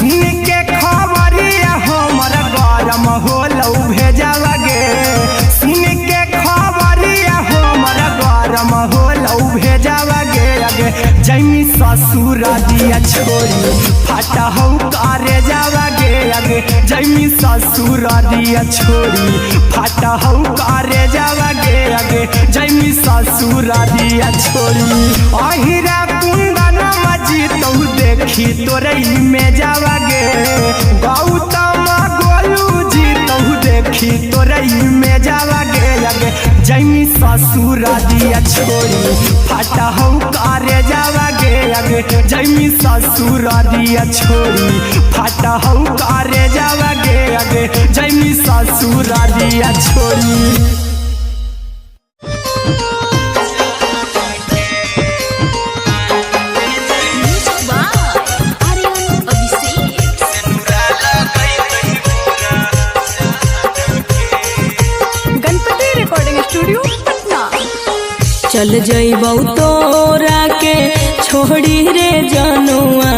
सुन के खबरिया हमर गरम होलौ भेजवा गे। सुन के खबरिया हमर गरम होलौ भेजवा गे। अगे जैमी ससुर दिया छोरी फाटा हौ करे जावा गे। अगे जैमी ससुर दिया छोरी फाटा हौ करे जावा गे। अगे जैमी ससुर दिया छोरी अहिरा कुंदन मजी तो देखी तोरई में जावा गे। गौतम गोलू जी तो देखी तोरई में जावा गे। अगे जैमी ससुर दिया छोरी फाटा हौ करे जावा गे। अगे जैमी ससुर दिया छोरी फाटा हौ करे जावा गे। अगे जैमी ससुर दिया छोरी चल जइबौ तोरा के छोड़ी रे जनुआ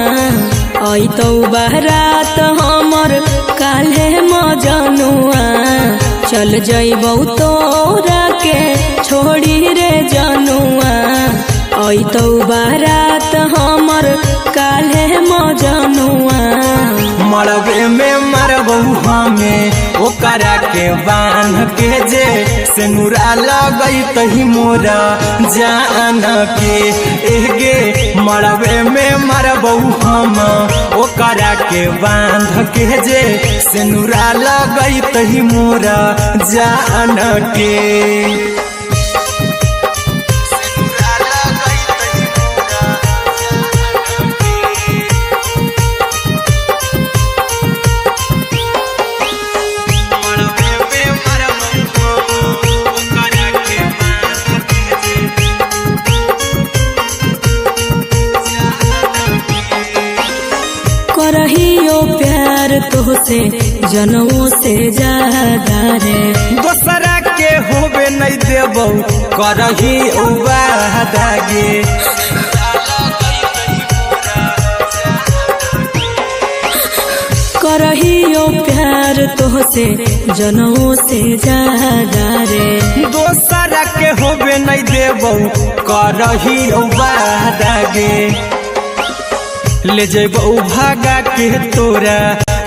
अइतौ बारात हमर काल्हे मजनुआ। चल जइबौ तोरा के छोड़ी रे जनुआ अइतौ बारात हमर काल्हे मजनुआ। मरबे में मरबौ हमें ओकरा के बांध के जे सिनुरा लगई तही मोरा जान के। एगे मरबे में मरबौ हम ओकरा के बांध के जे सिनुरा लगई तही मोरा जान के। करहियो प्यार तोहसे जनमों से ज्यादा रे। दोसरा के होबे नहीं देबौ करही वादा गे। करहियो प्यार तोहसे जनमों से ज्यादा रे। दोसरा के होबे नहीं देबौ करही वादा गे। ले जेबौ भागा के तोरा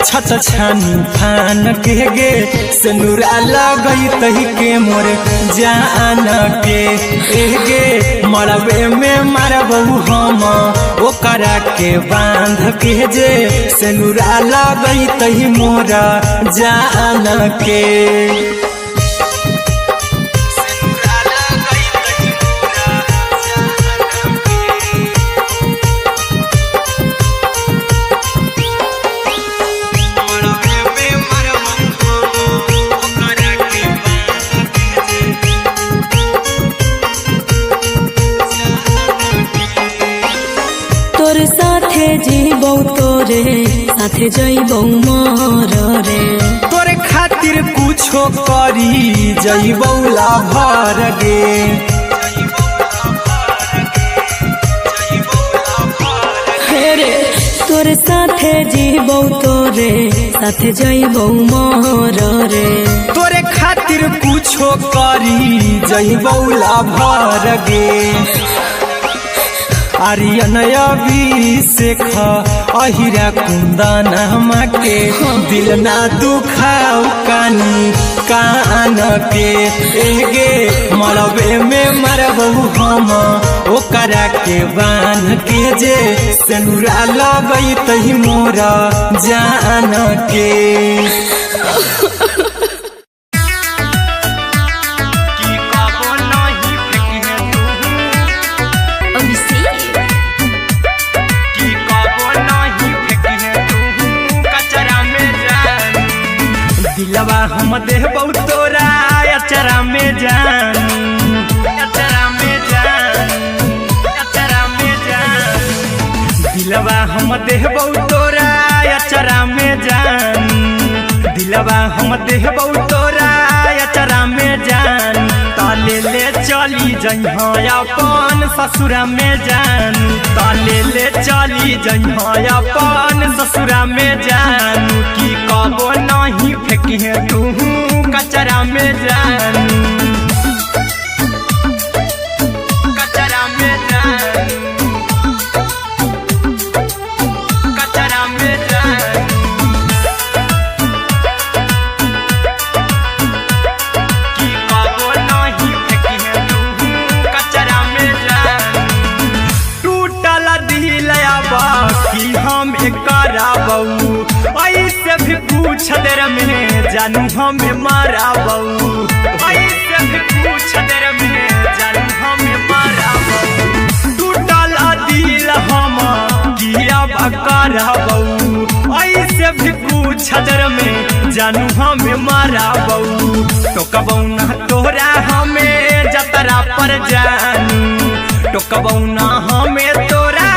छत छानी फान के गे। सिनुरा लगई तही के मोर जान के। एगे मरबे में मरबौ हम ओकरा के बांध के जे सिनुरा लगई तही मोरा जान के। तोरे साथे जीबौ तोरे साथे जइबौ मर रे। तोरे खातिर कुछो करी जइबौ लाभर गे। हेरे तोरे साथे जीबौ तोरे साथे जइबौ मर रे। तोरे खातिर कुछो करी जइबौ लाभर गे। आर्यन अभिषेक अहिरा कुंदन के दिल ना दुखाऊ कानी कान के। एगे मरबे में मरबौ हम ओकरा के बांध के जे सिनुरा लगई तही मोरा जान के। दिलवा हम देबौ तोरा अचरा में जान। अचरा में जान, अचरा में जान। दिलवा हम देबौ तोरा अचरा में जान। दिलवा हम देबौ तोरा अचरा में जान। ताले ले चली जइहा अपन ससुरा में जानू ताले ले चली जइहा अपन ससुरा में जानू कि कबो नहीं फेंकिहे तू कचरा में जानू कचरा में जानू कचरा में जानू कि कबो नहीं फेंकिहे तू कचरा में जानू टूटल दिल कि हम कराबू ऐसे भी पूछ देर में जानू हमें माराबू ऐसे भी पूछ देर में जानू हमें माराबू टूटल दिल हम गिरब कराबू ऐसे भी पूछ देर में जानू हमें माराबू टोकबू ना तोरा हमें जतरा पर जानू टोकबू ना हमें तोरा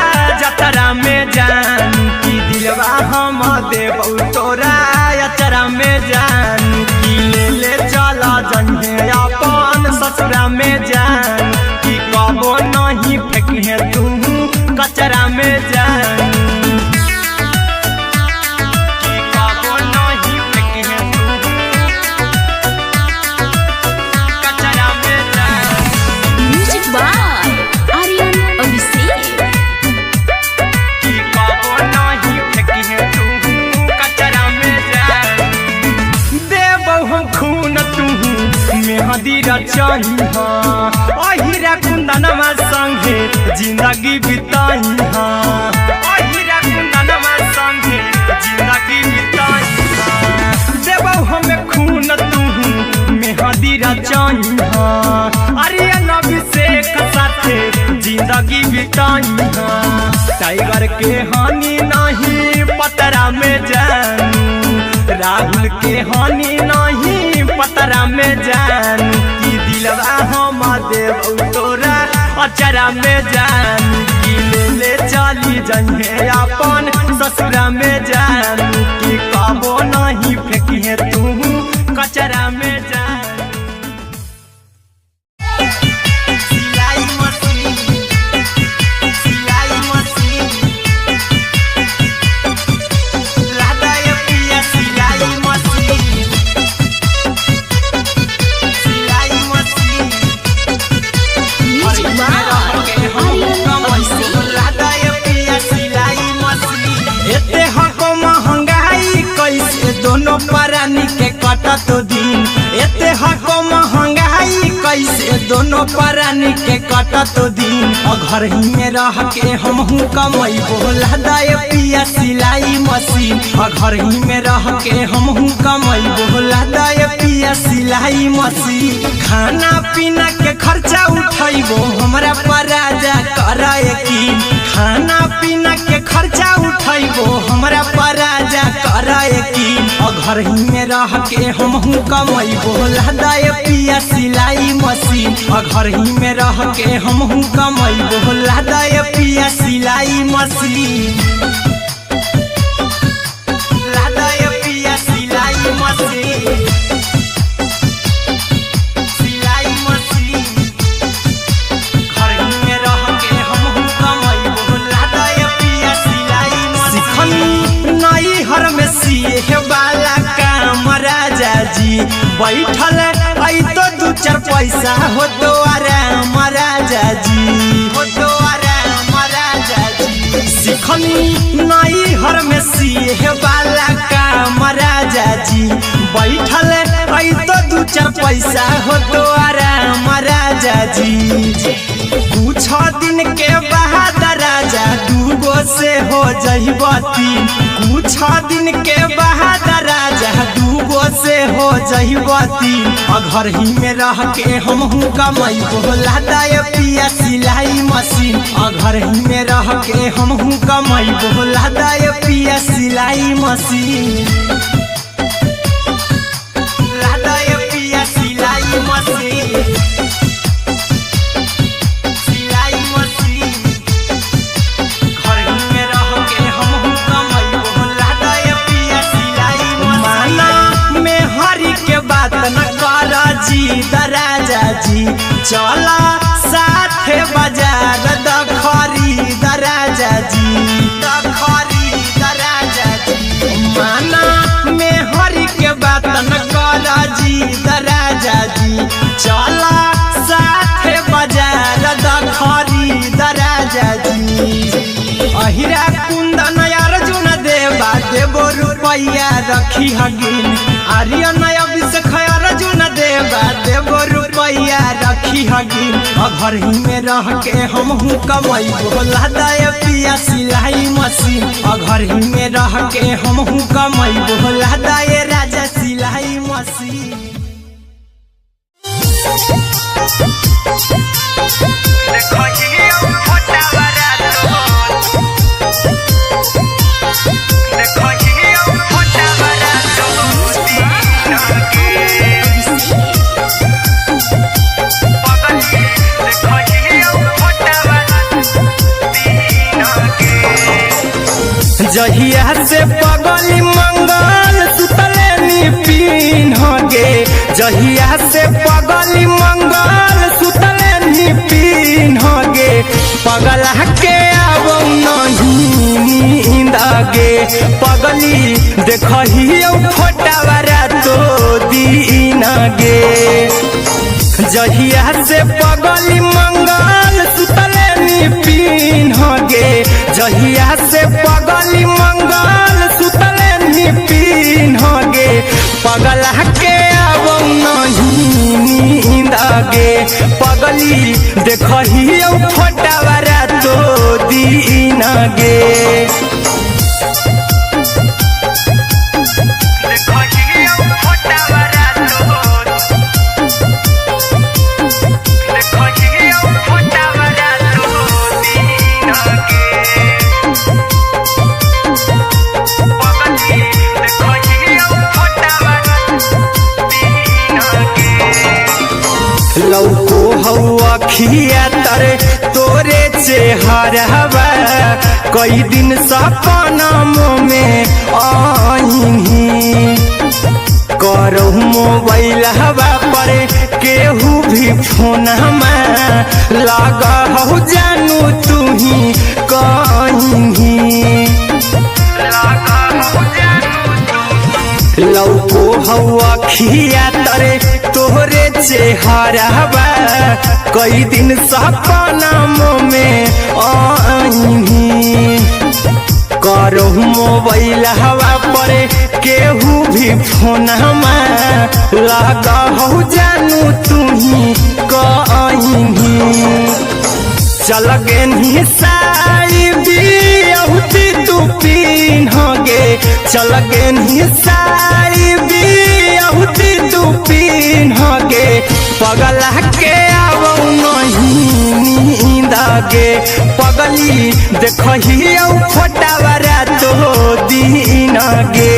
जतरा में जानू कि दिलवा हम देबू तोरा अचरा में जानू कि ले चला जइहे अपन ससुरा में जानू कि कबो नहीं फेंकिहे तू कचरा में जानू कि कबो नहीं फेंकिहे तू कचरा में जानू म्यूजिक बाय आर्यन अभिषेक। कि कबो नहीं फेंकिहे तू कचरा में जानू देबौ हम खून तू मेहंदी रचइहा अहिरा कुंदनमा संगे जिंदगी बिताइहा अहिरा कुंदनमा संगे जिंदगी बिताइहा देबौ हमें खून तू मेहंदी रचइहा आर्यन अभिषेक साथे जिंदगी बिताइहा टाइगर के हानि नहीं पतरा में जानू राहुल के हानि नहीं पतरा में जानू कि दिलवा हम देबू तोरा अचरा में जानू कि ले चली जइहे अपन ससुरा में जानू कि कबो नहीं फेंकिहे तू कचरा में जानू सिलाई मशीन सिलाई मशीन लादाय पिया सिलाई मशीन सिलाई machine music by Aryan Abhishek. लादाय पिया सिलाई मशीन एते हको महंगाई कैसे दोनों परानी के कटत दिन एते हको महंगाई कैसे दोनों परानी के कटत दिन घर ही में रह के हमहू कमैबो लादाय पिया सिलाई मशीन घर ही में रह के हमहू कमैबो लादाय पिया सिलाई मशीन खाना पीना के खर्चा उठैबो हमरा पराजा कराए की खाना पीना के खर्चा उठैबो हमरा पराजा कराए की घर ही में रह के हमहू कमैबो लादाय पिया सिलाई मशीन घर ही में रह के हमहू कमैबो लादाय पिया सिलाई मशीन लादाय पिया सिलाई मशीन सिलाई मशीन घर ही में रह के हमहू कमैबो लादाय पिया सिलाई मशीन नई हर में सिए वाला काम राजा जी बैठल आई तो दू चार पैसा हो तो आराम राजा जी हो तो आराम राजा जी सिखनी नई हर में सिए वाला काम राजा जी बैठल आई तो दू चार पैसा हो तो आराम राजा जी कुछ दिन के बाद राजा दूगो से हो जहिबती कुछ दिन के बाद राजा दूगो से हो जहिबती घर ही में रह के हमहू कमैबो लादाय पिया सिलाई मशीन घर ही में रह के हमहू कमैबो लादाय पिया सिलाई मशीन लादाय पिया सिलाई मशीन सिलाई मशीन घर ही में रह के हमहू कमैबो लादाय पिया सिलाई मशीन माना में हरी के बात न कर जी दराजा जी चला साथे बाजार द खरीद राजा जी, द खरीद राजा जी। माना में हरि के बात न कर जी द राजा जी, चला साथे बाजार द खरीद राजा जी। अहिरा कुंदन अर्जुन देवा देवो रुपैया रखी हगिन, आर्यन अभिषेक अर्जुन देवा देवो रुपैया रखी हगिन। घर ही में रह के हमहू कमाई बोला दे पिया सिलाई मशीन, घर ही में रह के हमहू कमाई बोला दे राजा सिलाई मशीन। जहिया से पगली मंगल सुतले निपिन गे, जहिया से पगली मंगल सुतले निपिन गे। पगला के अब नहीं नींद गे, पगली देखही फोटावारा तो दीन गे। जहिया से पगली मंगल सुतले निपिन गे, जहिया से पगली मंगल सुतले निपिन गे। पगला के अब नहीं नींद गे, पगली देखही फोटावारा तो दीन गे। लौको हवा खिया तरे तोरे चेहरवा, कई दिन सपना में आईनी। करो मोबाइल हवा पर केहू भी फोन में लगा हो जानू तू ही कहीं। लौको हवा खिया तरे तोहरे चेहरवा, कई दिन सपना में आईनी। करो मोबाइल हवा पर केहू भी फोन में लगा हो जानू तू ही कहीं। चल गे साड़ी बिहुती तू पीन गे, चल गे साड़ी बिहुती तू पीन गे। पगला के अब नहीं नींद गे, पगली देखही फोटावारा तो दीन गे।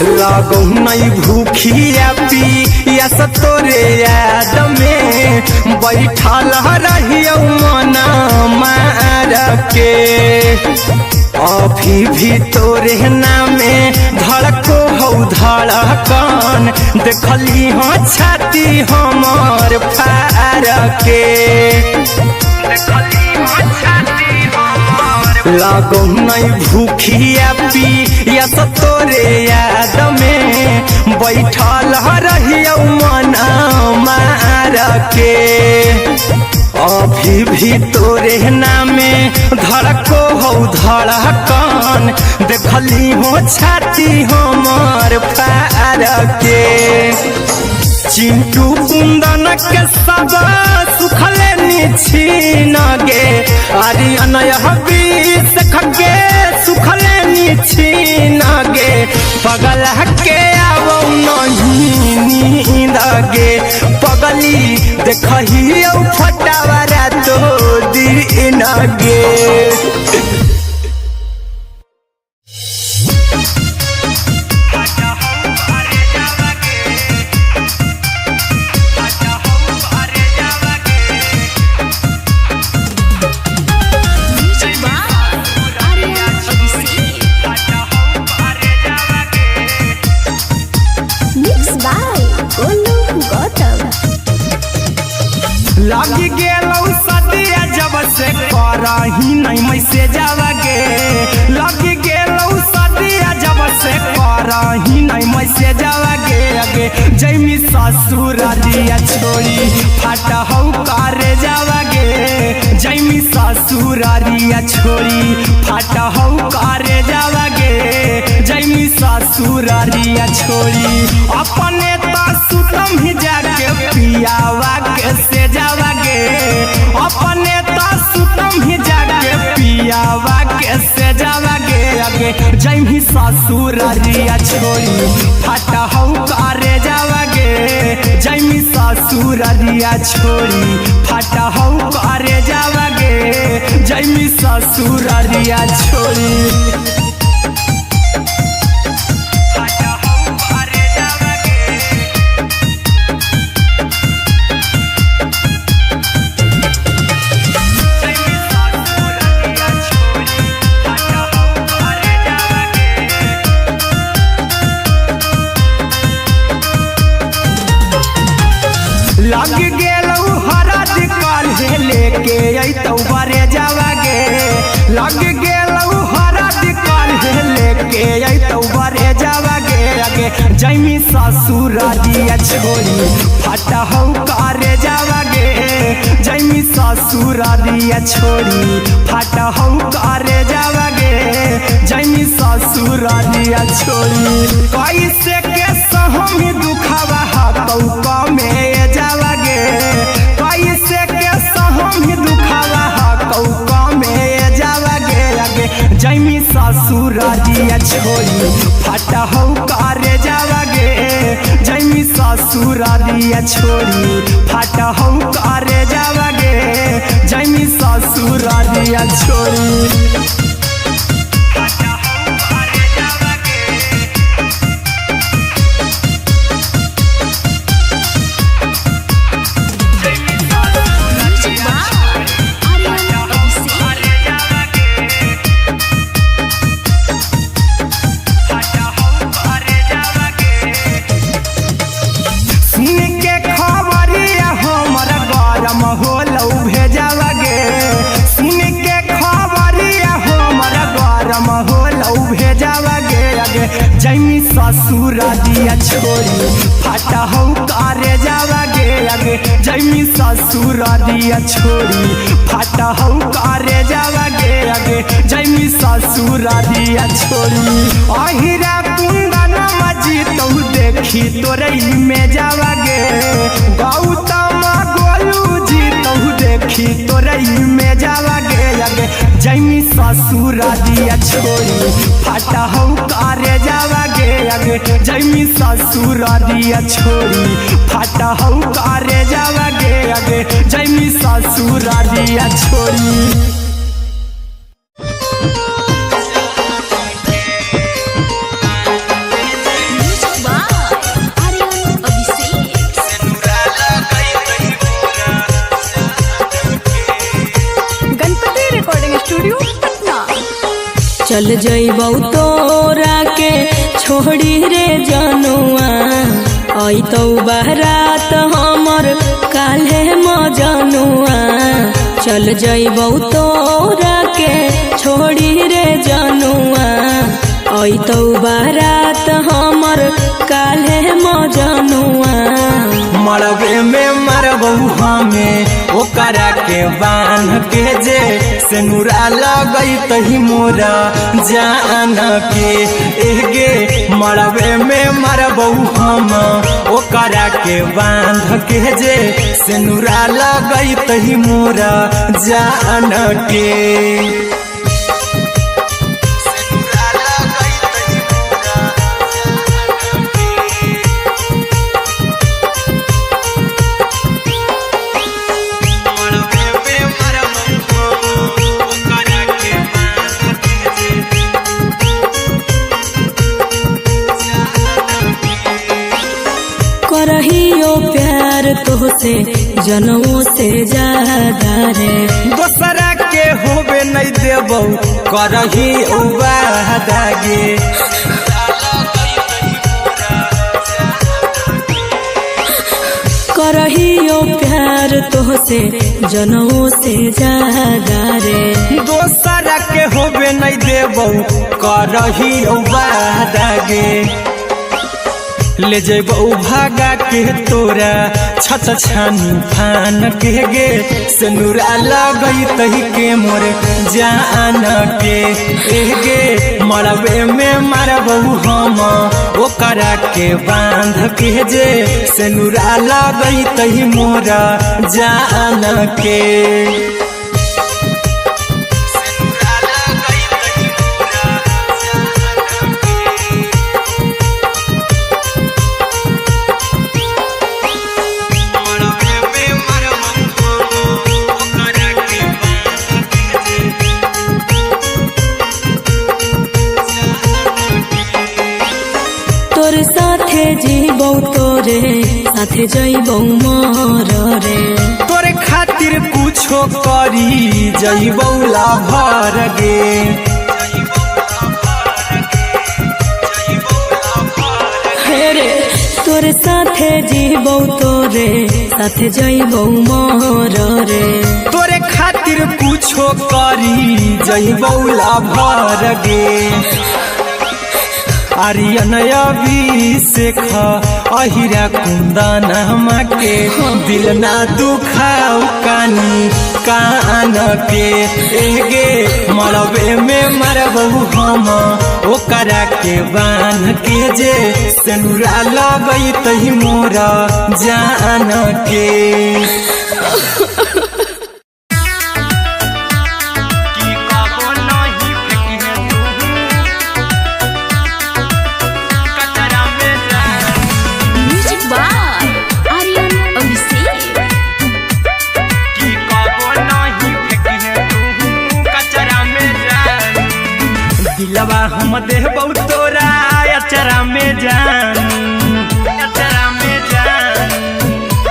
लागो नहीं भूखिया पिया तोरे याद में, बैठल रहियो मना मार के। अभी भी तोरे नामे धड़को हो धड़कन, देखली हाँ छाती हमार फार के। लागो नहीं भूखिया पिया तोरे याद में, बैठल रहियो मना मार के। अभी भी तोरे नामे धड़को हो धड़कन, देखली हो छाती हमार फार के। चिंटू कुंदन के सब सुखले छीन गे, आर्यन अभिषेक के सुखले छीन गे। पगला के अब नहीं नींद गे, पगली देखही फटावारा तो दीन गे। लगी गेलौ सदिया जब से करही नहीं मैसेजवा गे लगी गेलौ सदिया जब से करही नहीं मैसेजवा गे अगे जैमी ससुरारिया छोड़ी फटहौ करे जावा गे जैमी ससुरारिया छोड़ी फटहौ करे जावा गे जैमी ससुरारिया छोड़ी अपने तो सुतम ही जाके पियावा के से जावा गे अपने तो सुतम ही जाके पियावा के से जावा गे अगे जैमी ससुरारिया छोड़ी फटहौ करे जावा गे जैमी ससुरारिया छोड़ी फटहौ करे जावा गे जैमी ससुरारिया छोड़ी लग गेलौ हरद काल्हे लेके अइतौ बरे जावा गे लग गेलौ हरद काल्हे लेके अइतौ बरे जावा गे अगे जैमी ससुरारिया छोड़ी फटहौ करे जावा गे जैमी ससुरारिया छोड़ी फटहौ करे जावा गे जैमी ससुरारिया छोड़ी कैसे के सहम दुखवा हतौ कमे जावा गे कैसे के सहम दुखवा हतौ कमे जावा गे अगे जैमी ससुरारिया छोड़ी फटहौ करे जावा गे जैमी ससुरारिया छोड़ी फटहौ करे जावा गे जैमी ससुरारिया छोड़ी होलौ भेजावा गे सुन के खबरिया हमर गरम होलौ भेजावा गे अगे जैमी ससुरारिया छोड़ी फटहौ करे जावा गे अगे जैमी ससुरारिया छोड़ी फटहौ करे जावा गे अगे जैमी ससुरारिया छोड़ी अहिरा कुंदन मजीतौ देखी तोरई में जावा गे गौतम देखी तोरई में जावा गे अगे जैमी ससुरारिया छोड़ी फटहौ करे जावा गे अगे जैमी ससुरारिया छोड़ी फटहौ करे जावा गे अगे जैमी ससुरारिया छोड़ी चल जइबौ तोरा के छोड़ी रे जनुआ अइतौ बारात हमर काल्हे मजनुआ चल जइबौ तोरा के छोड़ी रे जनुआ अइतौ बारात हमर काल्हे मजनुआ मरबे में मरबौ हमें ओकरा के बांध के जे सेनुरा लगैतहि मोरा जान के एगे मरबे में मरबौ हम ओकरा के बांध के जे सेनुरा लगैतहि मोरा जान के करहियो प्यार तोहसे जनमों से ज्यादा रे दोसरा के होबे नहीं देबौ करही वादा गे करहियो प्यार तोहसे जनमों से ज्यादा रे। दोसरा के होबे नहीं देबो करहियो वादा गे। ले जेबो भागा के तोरा छत छानी फान के गे। सिनुरा लगई तही के मोर जान के गे। मरबे में मारबो हम ओकरा के बांध के जे। सिनुरा लगई तही मोर जान के। तोर साथे जीबो तोरे साथे जइबो मोर रे। तोरे खातिर कुछो करी जइबो लाभर गे। हेरे तोर साथे जीबो तोरे साथे जइबो मोर रे। तोरे खातिर कुछो करी जइबो लाभर गे। आर्यन अभिषेक अहिरा कुंदन के दिल ना दुखाओ कानी कान के गे। मरबे में मरबो हम ओकरा के बांध के जे। सिनुरा लगई तही मोर जान के। दिलवा हम देबो तोरा अचरा में जान। अचरा में जान,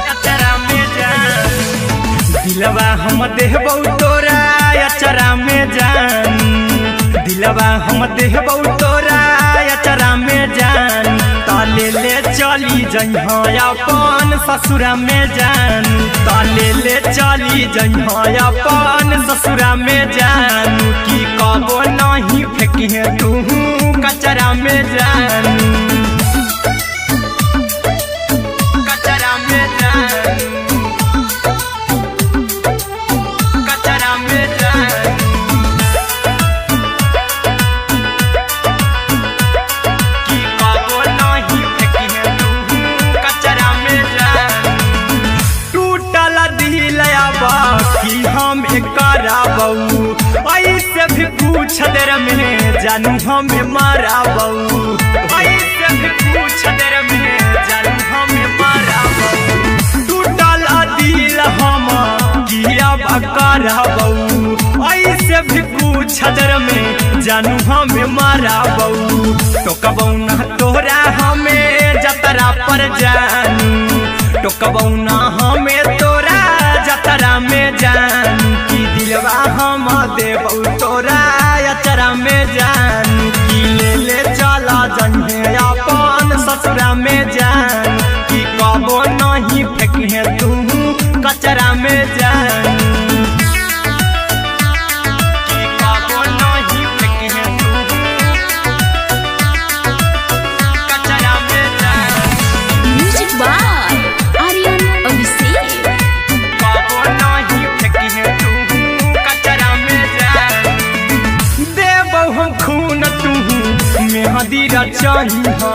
अचरा में जान। दिलवा हम देबो तोरा अचरा में जान। दिलवा हम देबो तोरा अचरा में जान। ताले ले चली जइहा अपन ससुरा में जान। ताले ले चली जइहा अपन ससुरा में जान। की कबो नहीं फेंकिहे तू कचरा में जान। कचरा में जान, कचरा में जान। की कबो नहीं फेंकिहे तू कचरा में जान। टूटल दिल बाकी हम कराबू ऐसे भी पूछ देर में जानू हमें माराबू। ऐसे भी पूछ देर में जानू हमें माराबू। टूटल दिल हम किया कराबू ऐसे भी पूछ देर में जानू हमें माराबू। टोकबौ ना तोरा हमें जतरा पर जानू। टोकबौ ना हमें तोरा जतरा में जानू। की दिलवा हम देबौ तोरा अचरा में जानू। की ले ले चला जन्हे अपन ससुरा में जान। की कबो नहीं फेंकिहे तू कचरा में जानू। की कबो नहीं फेंकिहे तू कचरा में जान। Music by Aryan Abhishek. कबो नहीं फेंकिहे तू कचरा में जान। देबौ हम खून तू मेहदी रचहिहा।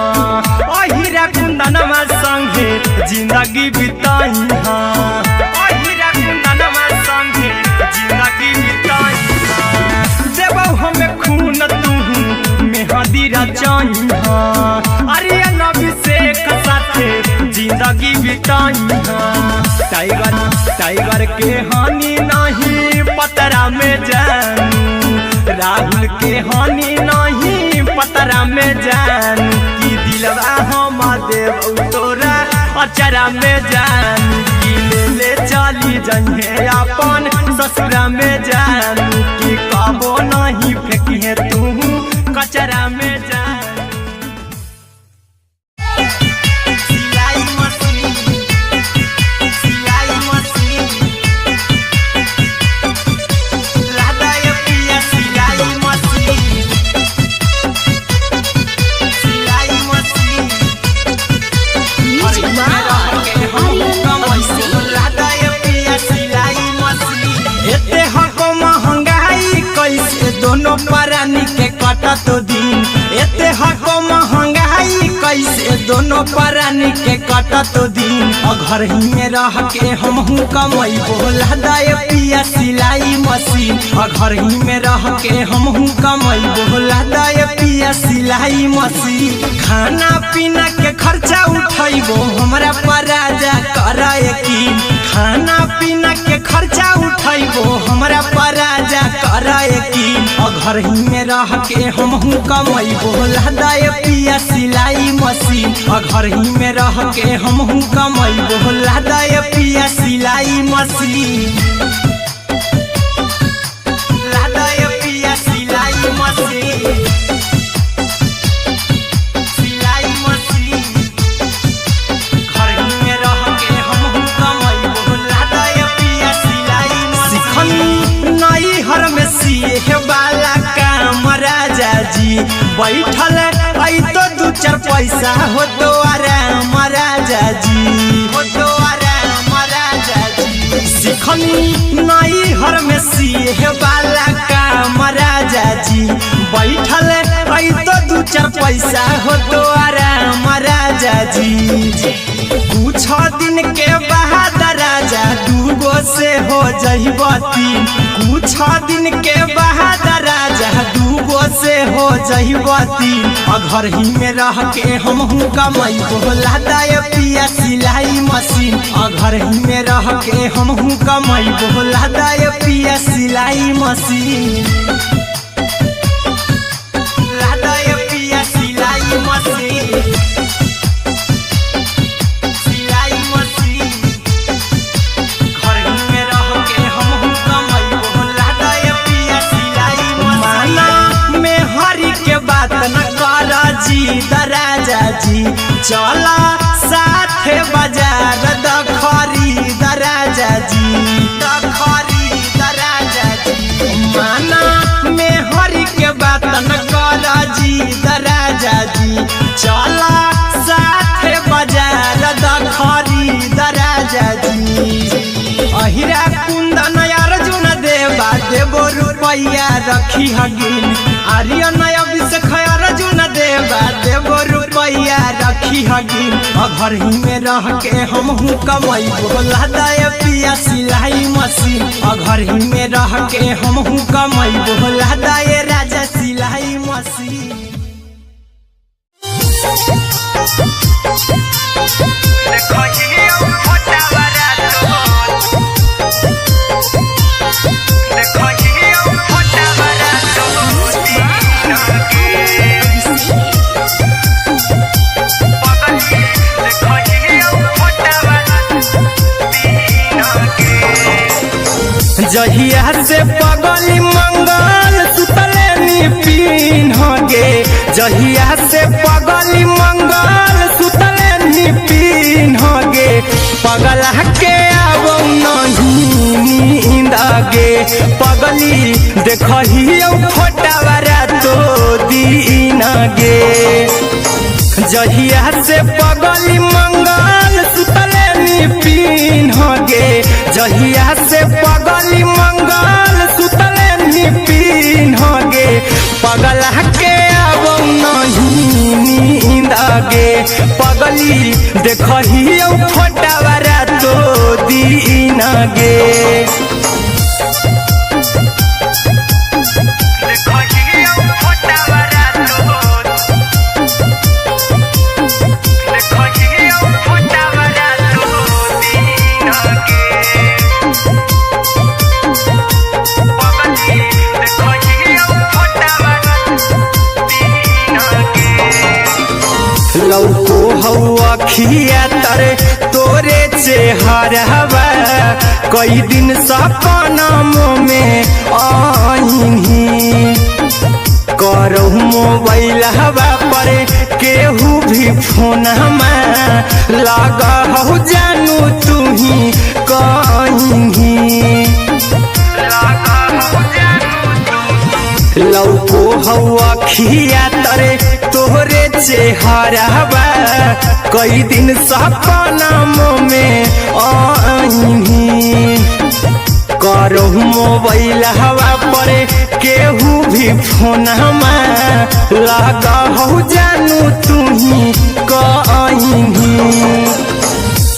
अहिरा कुंदनमा संगे जिंदगी बिताइहा। अहिरा कुंदनमा संगे जिंदगी बिताइहा। देबौ हमें खून तू मेहदी रचहिहा। आर्यन अभिषेक साथे जिंदगी बिताइहा। टाइगर टाइगर के हानि नहीं पतरा में जानू। राहुल के हानि नहीं पतरा में जानू। की दिलवा हम देबौ तोरा अचरा में जानू। की ले ले चली जइहे अपन ससुरा में जानू। की कबो नहीं फेंकिहे तू कचरा में जानू। सिलाई मशीन परानी के कटत दिन एते हको महंगाई कैसे दोनों परानी के कटत दिन घर ही में रह के हमहू कमाई बोला दाए पिया सिलाई मशीन घर ही में रह के हमहू कमाई बोला दाए पिया सिलाई मशीन खाना पीना के खर्चा उठाइबो हमरा पर राजा करा यकीन खाना पीना के खर्चा उठाइबो हमरा पर राजा करा यकीन घर ही में रह के हमहू कमाइबो दाए पिया सिलाई मशीन घर ही में रह के हमहू कमाइबो दाए पिया सिलाई मशीन दाए पिया सिलाई मशीन सिलाई मशीन घर ही में रह के हमहू कमाइबो दाए पिया सिलाई मशीन नई हर में सिए वाला काम राजा जी बैठल आई तो दू चार पैसा हो तो आराम राजा जी हो तो आराम राजा जी सिखनी नई हर में सिए वाला काम राजा जी बैठल आई तो दू चार पैसा हो तो आराम राजा जी कुछ दिन के बाद राजा दूगो से हो जइबो तीन कुछ दिन के बाद राजा दूगो से हो जइबो तीन घर ही में रह के हमहू कमाइबो दाए पिया सिलाई मशीन घर ही में रह के हमहू कमाइबो दाए पिया सिलाई मशीन दाए पिया सिलाई मशीन राजा जी चला साथे बाजार द खरीद राजा जी द खरीद राजा जी माना में हरी के बात न कर जी राजा जी चला साथे बाजार द खरीद राजा जी अहिरा कुंदन अर्जुन देवा देबो रुपया रखी हगिन आर्यन अभिषेक अर्जुन देवा देबो रुपया रखी हगिन घर ही में रह के हमहू कमाइबो दाए पिया सिलाई मशीन घर ही में रह के हमहू कमाइबो दाए राजा सिलाई मशीन जहिया से पगली मंगल सुतले पीन गे जहिया से पगली मंगल सुतले पीन गे पगला के आब नहीं नींद गे पगली देखही फोटावारा तो दीन गे जहिया से पगली मंगल सुतले पीन गे जहिया से पगली मंगल सुतले पीन गे पगला के आब नहीं नींद गे पगली देखही फोटावारा तो दीन गे लौको हवा खिया तरे तोरे चेहरवा कई दिन सपना में आईनी करो मोबाइल हवा पर केहू भी फोन में लगा हो जानू तू ही कहीं लौको हवा खिया तरे तोहरे चेहरवा कई दिन सपना में आईनी तोहरो मोबाइल हवा पर केहू भी फोन लगा हो जानू तुही कहीं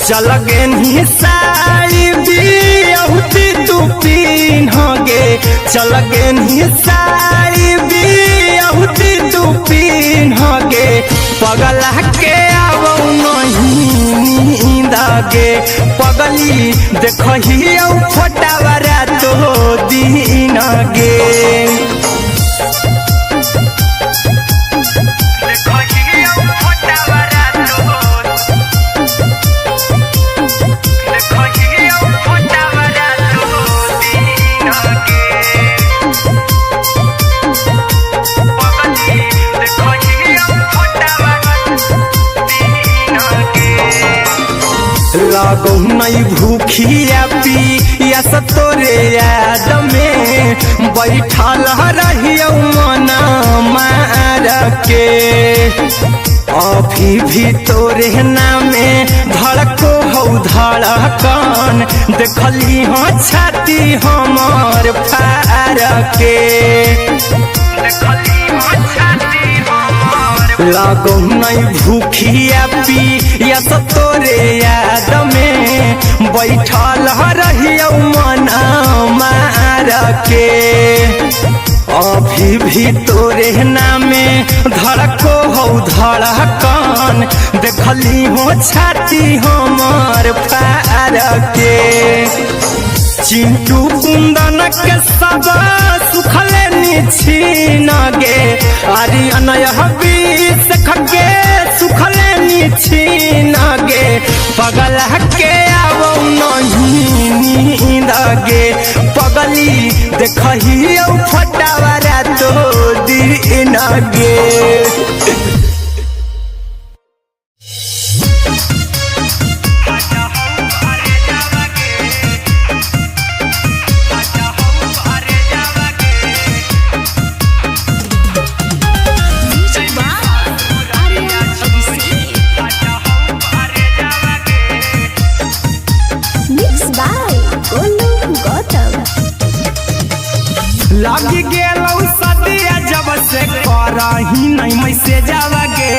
चल गे साड़ी बियहुती तू पिन्हगे चल गे साड़ी बियहुती तू पिन्हगे पगला के आवौ नहीं नींदगे पगली देखही फोटावरा तो दिन गे लागो नहीं भूखिया पिया तोरे याद में बैठल रहियो मन मार के अभी भी तोरे नामे धड़को हो धड़कन देखली हो छाती हमर फार के लागो नहीं भूखिया पिया तोरे याद में बैठल रहियो मन मार के अभी भी तोरे नामे धड़को हो धड़कन देखली हो छाती हमर फार के चिंटू कुंदन के सब सुखले निछीन गे आर्यन हबीस खगे सुखले निछीन गे पगला के आवौ नहीं नींद गे पगली देखही फटावरा तो दिन गे लगी गेलौ सदिया जब से करही नहीं मैसेजवा गे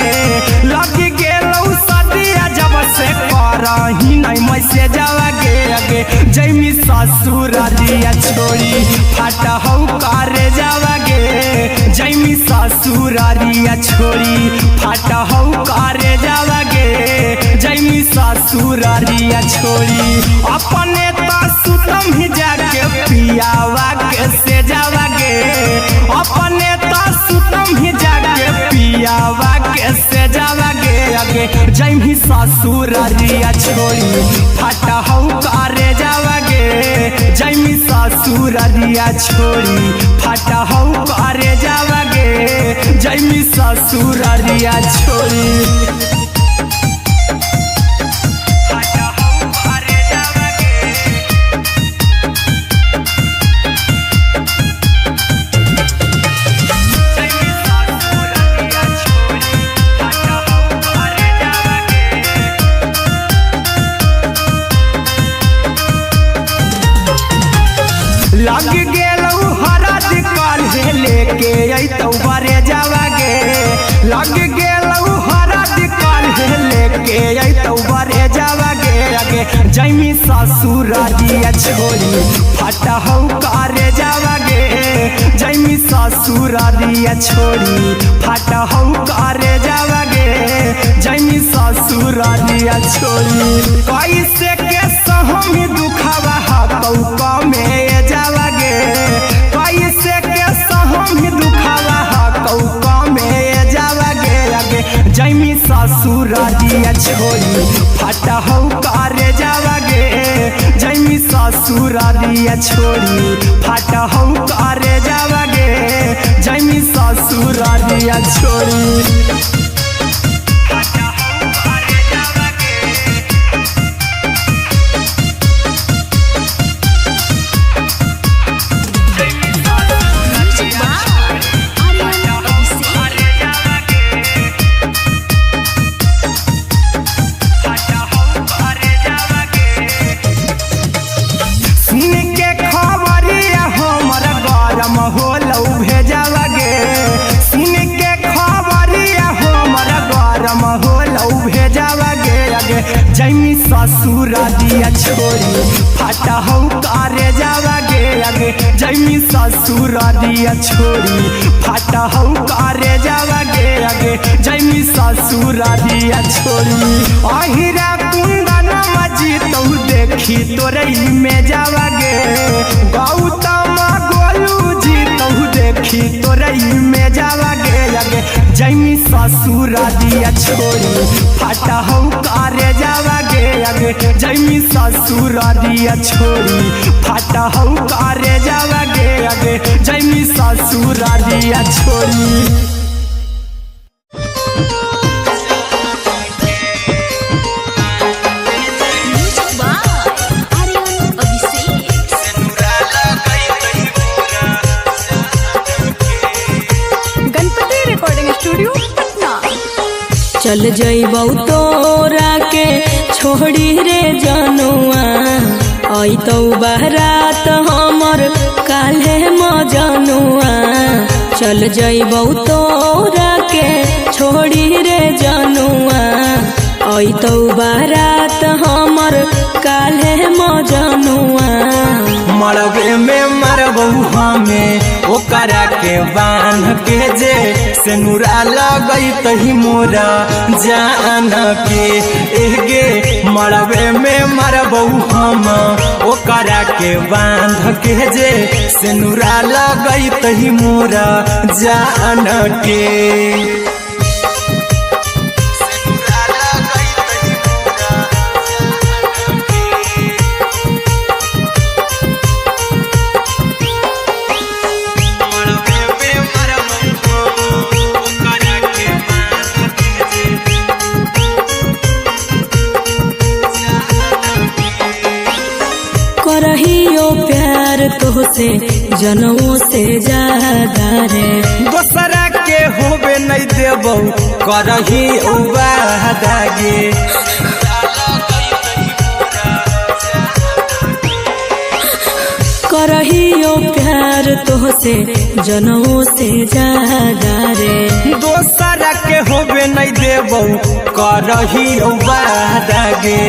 लगी गेलौ सदिया जब से करही नहीं मैसेजवा गे अगे जैमी ससुरारिया छोड़ी फाटा हौ करे जावा गे जैमी ससुरारिया छोड़ी फाटा हौ करे जावा गे जैमी ससुरारिया छोड़ी अपने तो सुतम ही जाके पियावा के से जावा गे अपने तो सुतम ही जाके पियावा के से जावा गे अगे जैमी ससुरारिया छोड़ी फाटा हौ करे जावा गे जैमी ससुरारिया छोड़ी फाटा हौ करे जावा गे जैमी ससुरारिया छोड़ी लग गेलौ हरद काल्हे लेके अइतौ बरे जावा गे लग गेलौ हरद काल्हे लेके अइतौ बरे जावा गे अगे जैमी ससुरारिया छोड़ी फाटा हौ करे जावा गे जैमी ससुरारिया छोड़ी फाटा हौ करे जावा गे जैमी ससुरारिया छोड़ी कैसे के सहमी दुखावा हतौ कमे जावा गे कैसे के सहमी दुखावा हतौ कमे जावा गे अगे जैमी ससुरारिया छोड़ी फाटा हौ करे जावा गे जैमी ससुरारिया छोड़ी फाटा हौ करे जावा गे जैमी ससुरारिया छोड़ी सुन के खबर ससुर दिया छोड़ी फाटा हो करे जावा गे आगे जैमी ससुर दिया छोड़ी फाटा हो करे जावा गे आगे जैमी ससुर दिया छोड़ी अहिरा कुंदन मजी तो देखी तोरे में जावा गे गौतम गोलू जी तो देखी तोरे में जावा गे आगे जैमी ससुर दिया छोड़ी फाटा हो करे जावा गे आगे जैमी ससुर दिया छोड़ी फाटा हो करे जावा गे आगे जैमी ससुर दिया छोड़ी। चल जइबौ तोरा के छोड़ी रे जनुआ अइतौ बारात हमर काल्हे मजनुआ चल जइबौ तोरा के छोड़ी रे जनुआ अइतौ बारात हमर काल्हे मजनुआ मरबे में मरबू हमें ओकरा के बांध के जे सेनुरा लगई तही मोरा जान के एगे मरबे में मरबू हम ओकरा के बांध के जे सेनुरा लगई तही मोरा जान के करहियो प्यार तोहसे जनों से ज्यादा रे दोसरा के होबे नहीं देबौ करही वादा गे करहियो प्यार तोहसे जनों से ज्यादा रे दोसरा के होबे नहीं देबौ करही वादा गे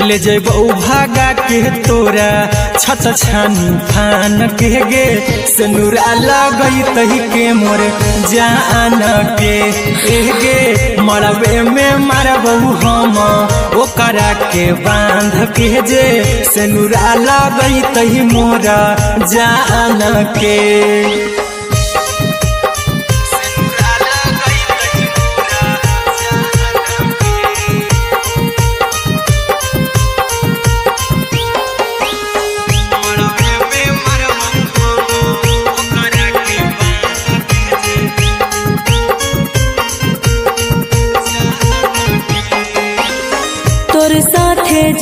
ले जेबौ भागा के तोरा छत छानी फान के गे सेनुरा लगई तही के मोर जान के एगे मरबे में मरबौ हम ओकरा के बांध के जे सेनुरा लगई तही मोरा जान के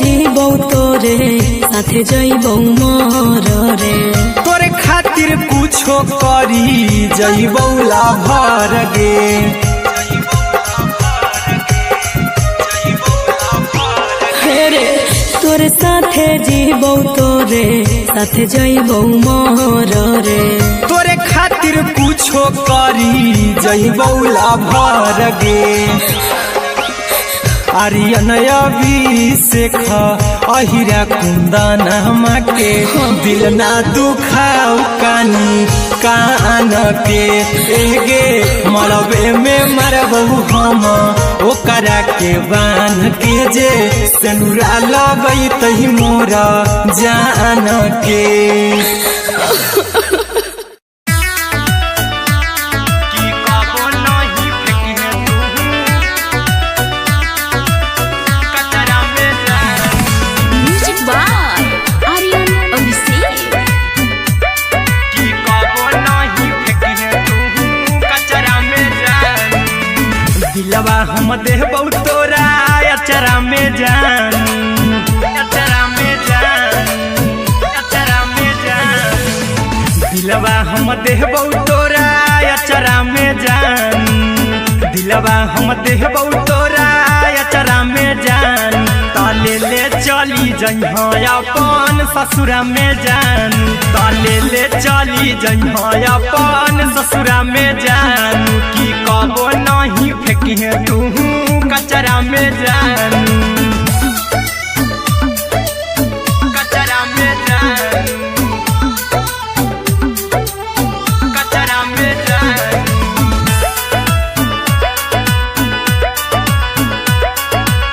जीबौ तोरे साथे जइबौ मोर रे तोरे खातिर कुछो करी जइबौ लाभर गे रे तोरे साथे जीबौ तोरे साथे जइबौ मोर रे तोरे खातिर कुछो करी जइबौ लाभर गे आर्यन अभिषेक अहिरा कुंदन के दिल ना दुखाऊ कानी कान के एगे मरबे में मरबू हम ओकरा के बांध के जे सेनुरा लगई तही मोरा जान के दिलवा हम देबौ तोरा अचरा में जान अचरा में जान अचरा में जान दिलवा हम देबौ तोरा अचरा में जान दिलवा हम देबौ तोरा अचरा में जान ता ताले ले चली जइहा अपन ससुरा में जानू ताले ले चली जइहा अपन ससुरा में जानू की कबो नहीं फेंकिहे तू कचरा में जानू कचरा में जानू कचरा में जानू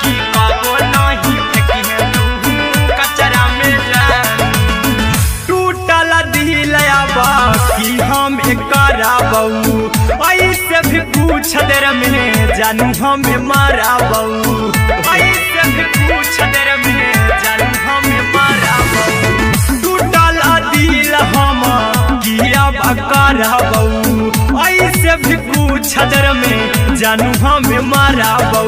की कबो नहीं फेंकिहे तू कचरा में जानू टूटल दिल बाकी हम कराबू ऐसे भी पूछ देर में जानू हमें माराबू ऐसे भी पूछ देर में जानू हमें माराबू टूटल दिल हम कराबू ऐसे भी पूछ देर में जानू हमें माराबू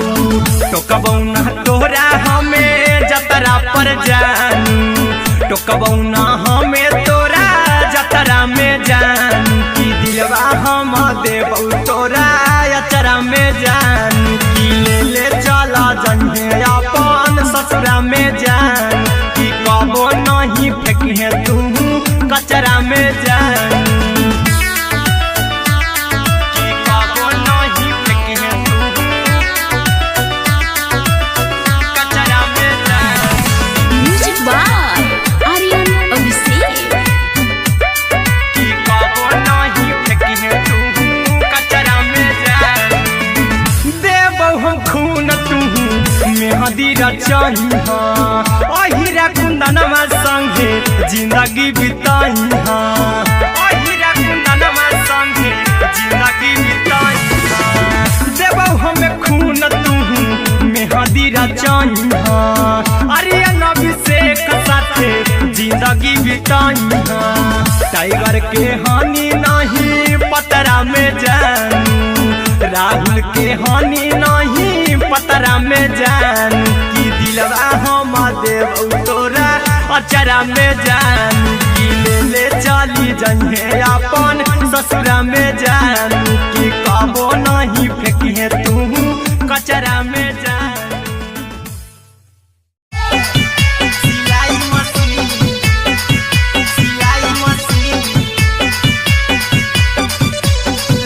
टोकबू ना तोरा हमें जतरा पर जानू टोकबू ना हमें तोरा जतरा में जानू की दिलवा हम देबू तोरा अचरा में जानू की ले चला जइहे अपन ससुरा में जानू की कबो नहीं फेंकिहे तू कचरा में जानू की कबो नहीं फेंकिहे तू कचरा में जानू म्यूजिक बाय आर्यन अभिषेक की कबो नहीं फेंकिहे तू कचरा में जानू देबौ हम खून तू मेहंदी रचइहा अहिरा कुंदनमा संगे जिंदगी बिताइहा अहिरा कुंदनमा संगे जिंदगी बिताइहा देबौ हमें खून तू मेहंदी रचइहा आर्यन अभिषेक साथे जिंदगी बिताइहा टाइगर के हानि नहीं पतरा में जानू राहुल के हानि नहीं पतरा में जानू की दिलवा हम देबू तोरा अचरा में जानू की ले चली जइहे अपन ससुरा में जानू की कबो नहीं फेंकिहे तू कचरा में जानू सिलाई मशीन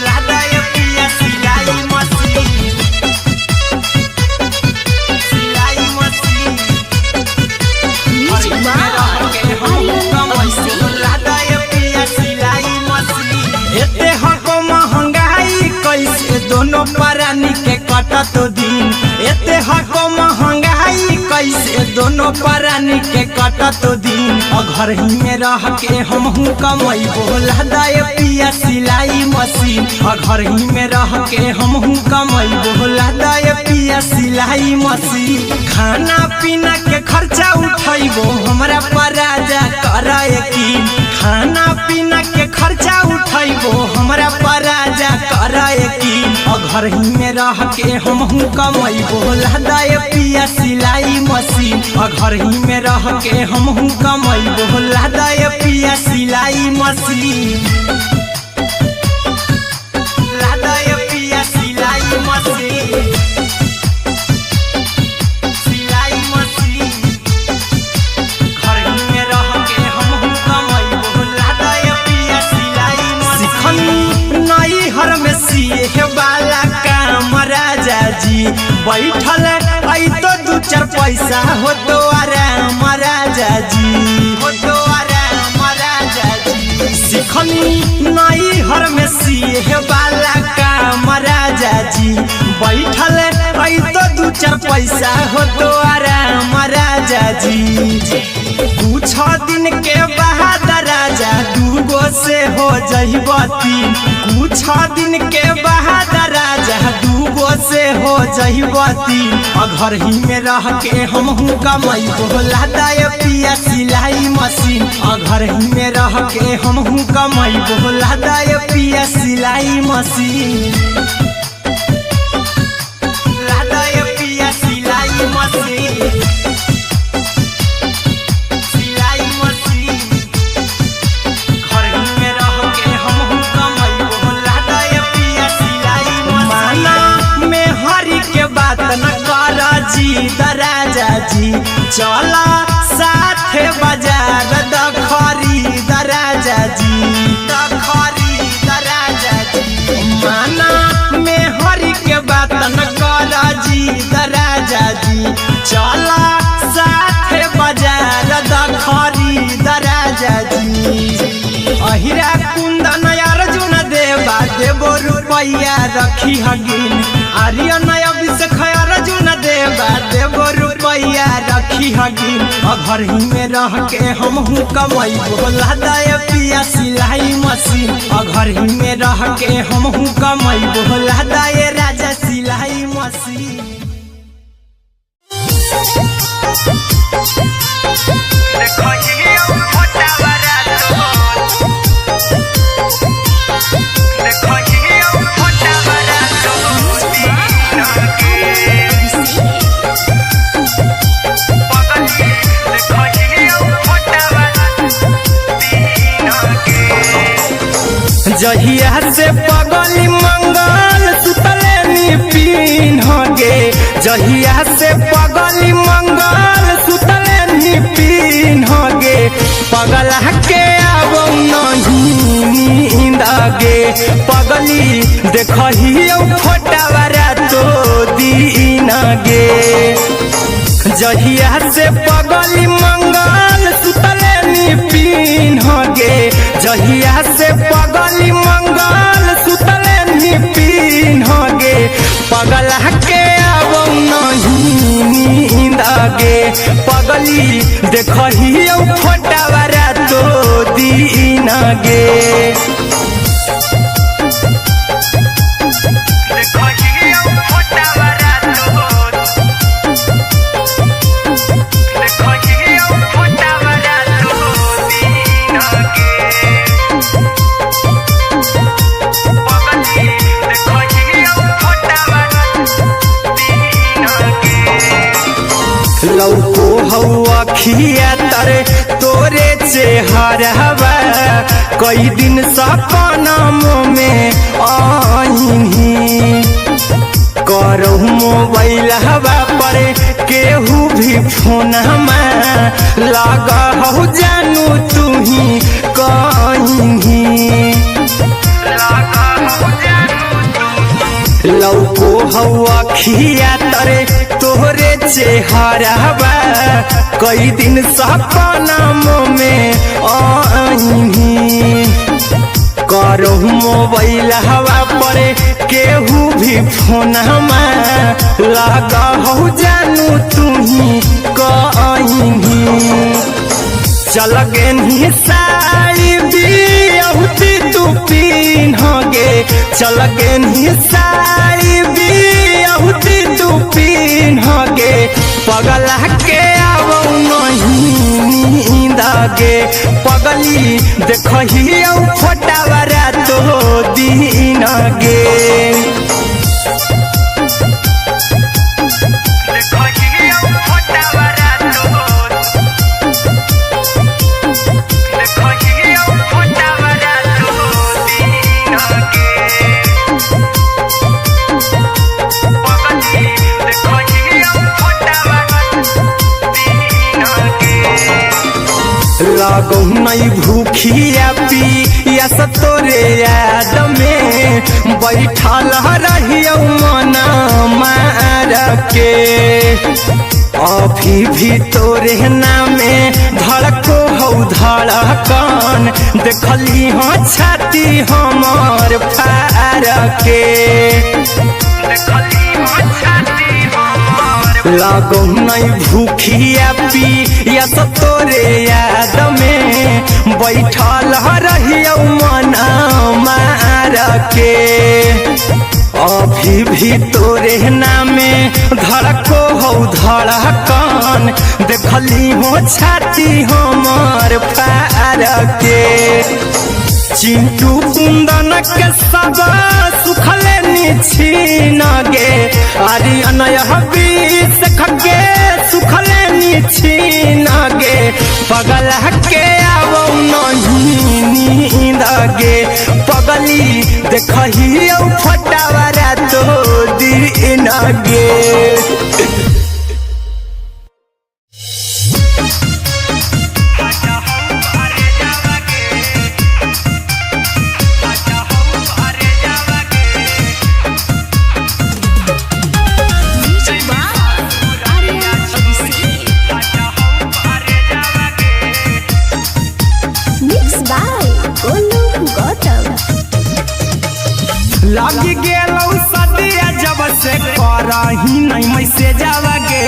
लादा ये पिया सिलाई machine music by Aryan Abhishek लादा ये पिया सिलाई मशीन एते हको महंगाई कैसे दोनों परानी के कटत दिन एते हको महंगाई कैसे दोनों परानी के कटत दिन और घर ही में रह के हमहू कमैबो लादा ये पिया सिलाई मशीन और घर ही में रह के हमहू कमैबो लादा ये पिया सिलाई मशीन खाना पीना के खर्चा उठैबो हमरा पर राजा करा यकीन खाना पीना के खर्चा उठैबो हमरा पर राजा करा यकीन और घर ही में रह के हमहू कमैबो लादा ये पिया सिलाई मशीन और घर ही में रह के हमहू कमैबो लादा ये पिया सिलाई मशीन लादा ये पिया सिलाई मशीन सिलाई मशीन घर ही में रह के हमहू कमैबो लादा ये पिया सिलाई मशीन सिखनी नई हर में सिए वाला काम राजा जी बैठल आई तो दू चार पैसा हो तो आराम राजा जी हो तो आराम राजा जी सिखनी नई हर में सिए वाला काम राजा जी बैठल आई तो दू चार पैसा हो तो आराम राजा जी कुछ दिन के बाद राजा दूगो से हो जहिबती कुछ दिन के बाद राजा दूगो से हो जहिबती और घर ही में रह के हमहू कमैबो लादा ये पिया सिलाई मशीन और घर ही में रह के हमहू कमैबो लादा ये पिया सिलाई मशीन लादा ये पिया सिलाई मशीन सिलाई मशीन घर ही में रह के हमहू कमैबो लादा ये पिया सिलाई मशीन माना में हरि के बात न कर जी राजा जी चला साथे बाजार द खरीद राजा जी, द खरीद राजा जी। माना में हरि के बात न कर जी द राजा जी, चला साथे बाजार द खरीद राजा जी। अहिरा कुंदन अर्जुन देवा देवो रुपैया रखी हगिन, आर्यन अभिषेक अर्जुन देवा देवो रुपैया रखी हगिन। घर ही में रह के हमहू कमाई बोला दे पिया सिलाई मशीन, घर ही में रह के हमहू कमाई बोला दे राजा सिलाई मशीन। जहिया से पगली मंगल सुतले निपिन गे, जहिया से पगली मंगल सुतले निपिन गे। पगला के अब नहीं नींद गे, पगली देखही फोटावारा तो दीन गे। जहिया से पगली मंगल सुतले निपिन गे, जहिया से पगली मंगल सुतले निपिन गे। पगला के अब नहीं नींद गे, पगली देखही फोटावारा तो दीन गे। लौको हवा खिया तरे तोरे चेहरवा, कई दिन सपना में आईनी। करहु मोबाइल हवा पर केहू भी फोन में लगा हो जानू तू ही कहीं। लौको हवा खिया तरे तोहरे चेहरवा, कई दिन सपना में आईनी। करहु मोबाइल हवा पर केहू भी फोन में लगा हो जानू तू ही कहीं। चल गे साड़ी बियहुती तू पीन गे, चल गे साड़ी बियहुती तू पीन गे। पगला के अब नहीं नींद गे, पगली देखही फोटावारा तो दीन गे। लागो नहीं भूखिया पिया तोरे याद में, बैठल रहियो मन मार के। अभी भी तोरे नामे धड़को हो धड़कन, देखली हाँ छाती हमार फार के। लागो नहीं भूखिया पिया तोरे याद में, बैठल रहियो मन मार के। अभी भी तोरे नामे धड़को हो धड़कन, देखली हो छाती हमार फार के। चिंटू कुंदन के सब सुखले निछीन गे, आर्यन अभिषेक के सुखले निछीन गे। पगला के अब नहीं नींद गे, पगली देखही फोटावारा तो दीन गे। लग गेलौ सदिया जब से करही नहीं मैसेजवा गे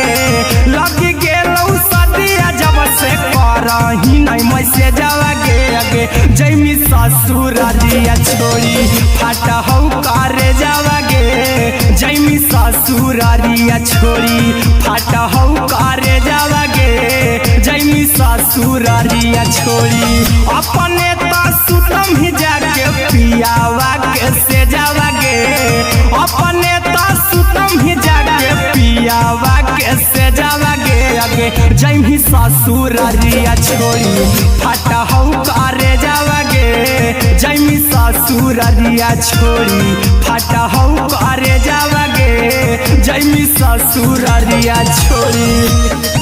लग गेलौ सदिया जब से करही नहीं मैसेजवा गे अगे जैमी ससुरारिया छोड़ी फाटा हौ करे जावा गे जैमी ससुरारिया छोड़ी फाटा हौ करे जावा गे जैमी ससुरारिया छोड़ी अपने तो सुतम ही जाके पियावा के से जावा गे अपने तो सुतम ही जाके पियावा के से जावा गे अगे जैमी ससुरारिया छोड़ी फाटा हौ करे जावा गे जैमी ससुरारिया छोड़ी फाटा हौ करे जावा गे जैमी ससुरारिया छोड़ी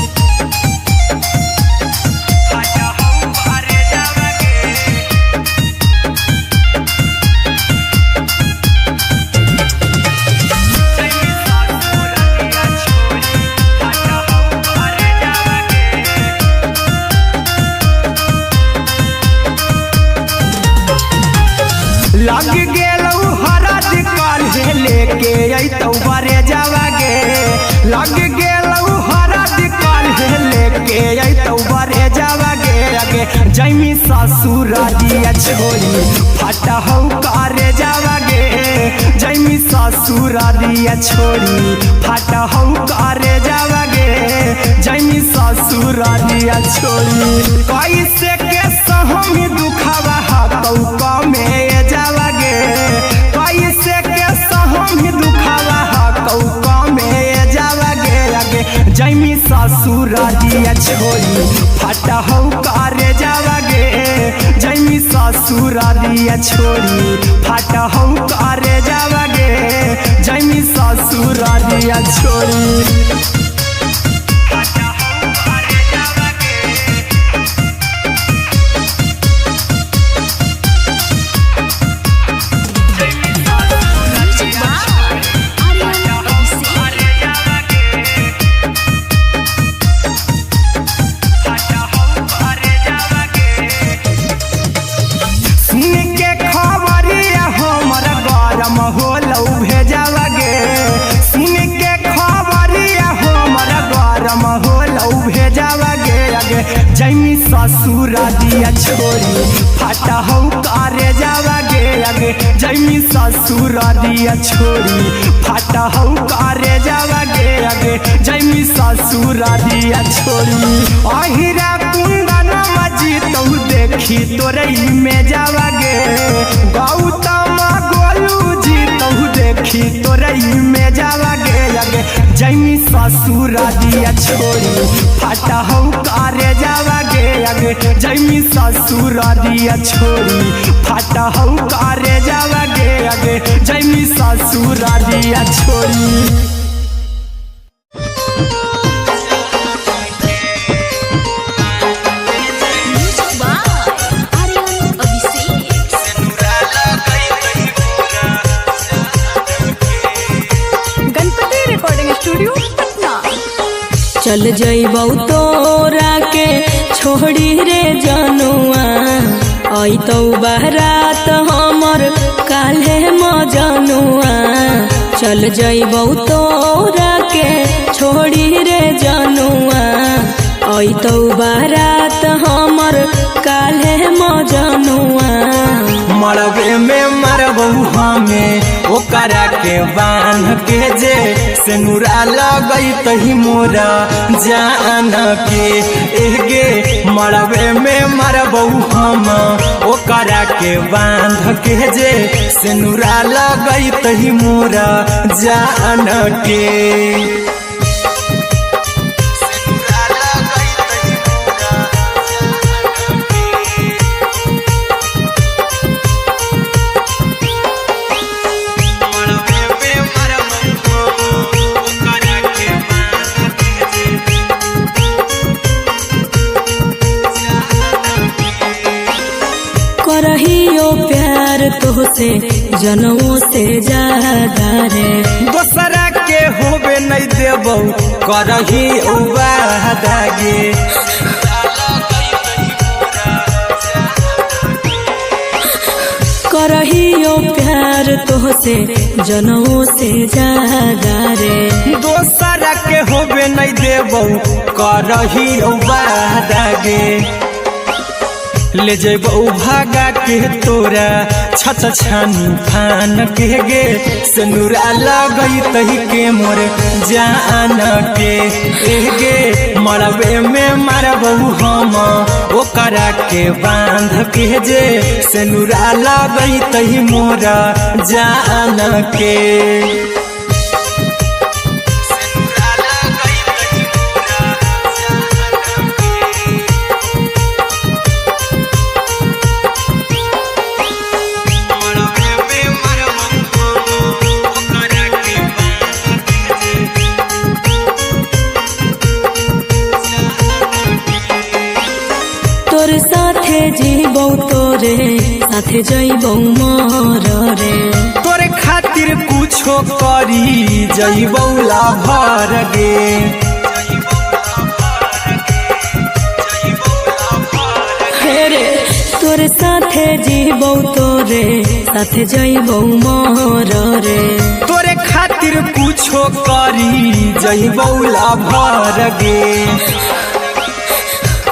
लग गेलौ हरद काल्हे लेके अइतौ बरे जावा गे लग गेलौ हरद काल्हे लेके अइतौ बरे जावा गे अगे जैमी ससुरारिया छोड़ी फाटा हौ करे जावा गे जैमी ससुरारिया छोड़ी फाटा हौ करे जावा गे जैमी ससुरारिया छोड़ी कैसे के सहम दुखावा हकौ कमे जावा गे कैसे के सहम दुखावा हकौ कमे जावा गे अगे जैमी ससुरारिया छोड़ी फाटा हौ करे जावा गे जैमी ससुरारिया छोड़ी फाटा हौ करे जावा गे जैमी ससुरारिया छोड़ी होलौ भेजावा गे सुन के खबरिया हमर गरम होलौ भेजावा गे अगे जैमी ससुरारिया छोड़ी फाटा हौ करे जावा गे अगे जैमी ससुरारिया छोड़ी फाटा हौ करे जावा गे अगे जैमी ससुरारिया छोड़ी अहिरा कुंदन मजी तौ देखी तोरई में जावा गे गौतम गोलू देखी तोरई में जावा गे अगे जैमी ससुरारिया छोड़ी फाटा हौ करे जावा गे अगे जैमी ससुरारिया छोड़ी फाटा हौ करे जावा गे अगे जैमी ससुरारिया छोड़ी चल जइबौ तोरा के छोड़ी रे जनुआ अइतौ बारात हमर काल्हे मजनुआ चल जइबौ तोरा के छोड़ी रे जनुआ अइतौ बारात हमर काल्हे मजनुआ मरबे में मरबौ हमें ओकरा के बांध के जे सेनुरा लगैतहि मोरा जान के एगे मरबे में मरबौ हम ओकरा के बांध के जे सेनुरा लगैतहि मोरा जान के करहियो प्यार तोहसे जनमों से ज्यादा रे दोसरा के होबे नहीं देबौ करही वादा गे करहियो प्यार प्यार तोहसे जनमों से ज्यादा रे। दोसरा के होबे नहीं देबो करही वादा गे, ले जेबो भागा के तोरा छत छानी फान के गे, सनुरा लगई तही के मोर जान के गे, मरबे में मारबो हम ओकरा के बांध के जे, सनुरा लगई तही मोर जान के। तोरे साथे जीबो तोरे साथे जइबो मर रे, तोरे खातिर कुछो करी जइबो लाभर गे, रे तोरे साथे जीबो तोरे साथे जइबो मर रे, तोरे खातिर कुछो करी जइबो लाभर गे।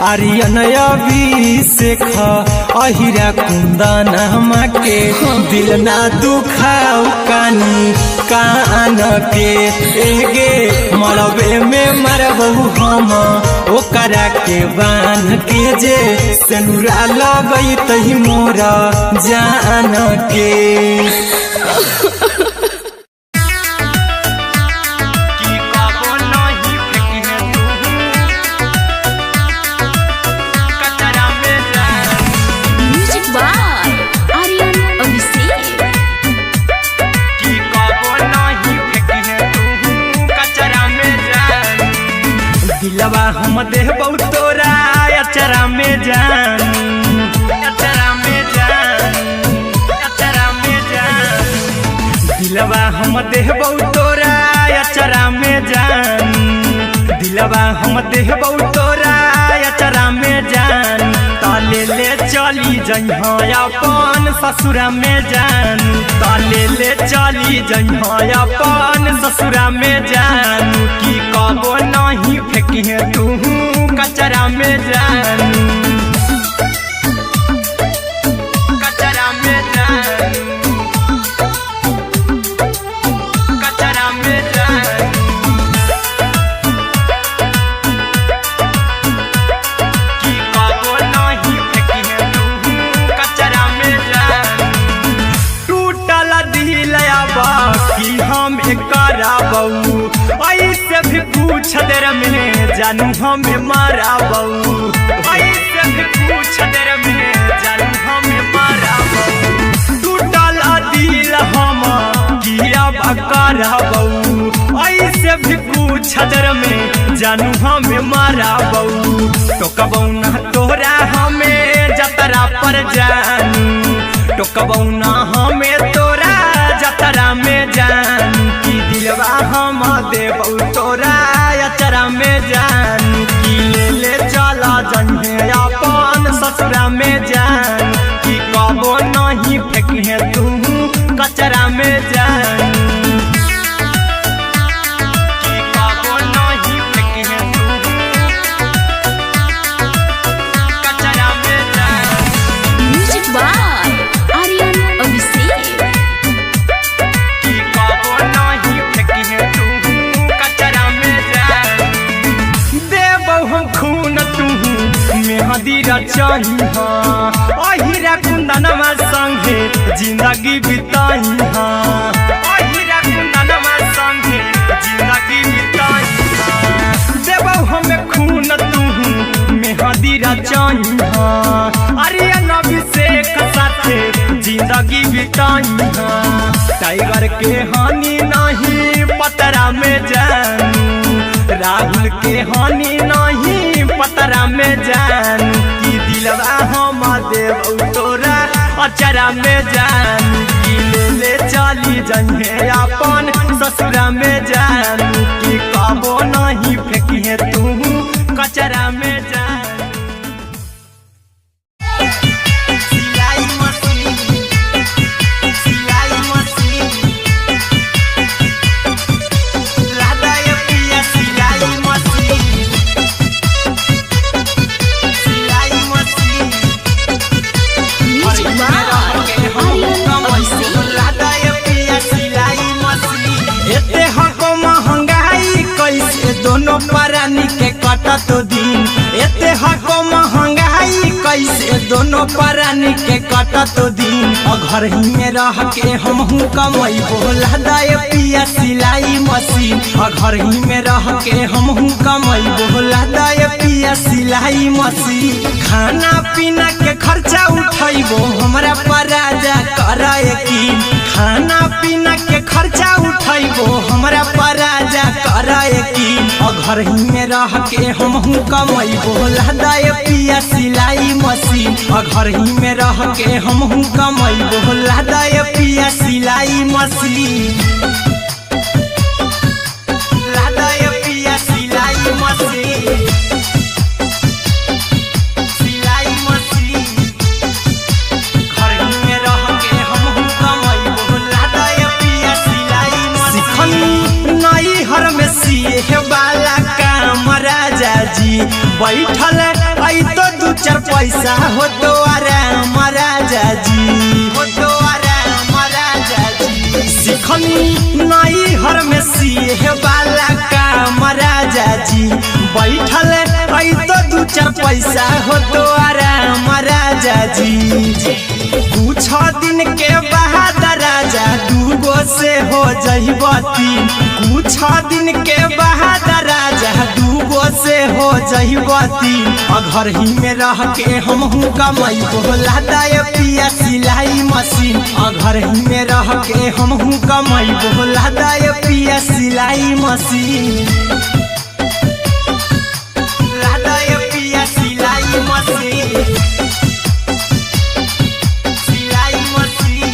आर्यन अभिषेक अहिरा कुंदन के, दिल ना दुखाऊ कानी कान के गे, मरबे में मरबो हम ओकरा के बांध के जे, सनुरा लगई तही मोरा जान के। दिलवा हम देबो तोरा अचरा में जान, अचरा में जान, अचरा में जान, दिलवा हम देबो तोरा अचरा में जान, दिलवा हम देबो तोरा अचरा में जान, ताले ले चली जइहा अपन ससुरा में जान, ताले ले चली जइहा अपन ससुरा में जान, की कबो नहीं फेंकी तू कचरा में जान, कचरा में जान, कचरा में जान, की कबो नहीं फेंकी तू कचरा में जान, टूटल दिल बाकी हम कराबू, ऐसे भी पूछ देर में जानू हमें माराबू, ऐसे भी पूछ देर में जानू हमें माराबू, टूटल दिल हम किया कराबू, ऐसे भी पूछ देर में जानू हमें माराबू, टोकबौ ना तोरा हमें जतरा पर जानू, टोकबौ ना हमें तोरा जतरा में जान, की दिलवा हम देबौ तोरा अचरा में जान, की ले चला जइहे अपन ससुरा में जान, की कबो नहीं फेंकी तू कचरा में जान, की कबो नहीं फेंकी तू कचरा में जान। Music by Aryan Abhishek. की कबो नहीं फेंकी तू कचरा में जान, देबो हम खून तू मेहदी रचही अहिरा कुंदनमा संगे जिंदगी बिताई, अहिरा कुंदनमा संगे जिंदगी बिताई, देबो हमें खून तू मेहदी रचही आर्यन अभिषेक साथे जिंदगी बिताई, टाइगर के हानि नहीं पतरा में जानू, राहुल के हानि नहीं पतरा में जानू, की दिलवा हम देबौ तोरा अचरा में जानू, की ले चली जइहे अपन ससुरा में जानू, की कबो नहीं फेंकी तू कचरा में जानू। सिलाई मशीन कटत दिन एते हको महंगाई कैसे दोनों प्राणी के कटत दिन घर ही में रह के हमहू कमाई बोला दाए पिया सिलाई मशीन घर ही में रह के हमहू कमाई बोला दाए पिया सिलाई मशीन खाना पीना के खर्चा उठाइबो हमरा पराजा कराए की खाना पीना के खर्चा उठाइबो हमरा पराजा कराए की घर ही में रह के हमहू कमाई बोला दाए पिया सिलाई मशीन घर ही में रह के हमहू कमाई बोला दाए पिया सिलाई मशीन लादाए पिया सिलाई मशीन सिलाई मशीन घर ही में रह के हमहू कमाई बोला दाए पिया सिलाई मशीन नई हर में सिए वाला काम राजा जी बैठल आई तो दू चार पैसा हो तो आराम राजा जी हो तो आराम राजा जी सिखनी नई हर में सिए वाला काम राजा जी बैठल आई तो दू चार पैसा हो तो आराम राजा जी कुछ दिन के बाद राजा दूगो से हो जइब तीन कुछ दिन के बाद राजा दूगो से हो जइब तीन घर ही में रह के हमहू कमाई बोला दाए पिया सिलाई मशीन घर ही में रह के हमहू कमाई बोला दाए पिया सिलाई मशीन लादाए पिया सिलाई मशीन सिलाई मशीन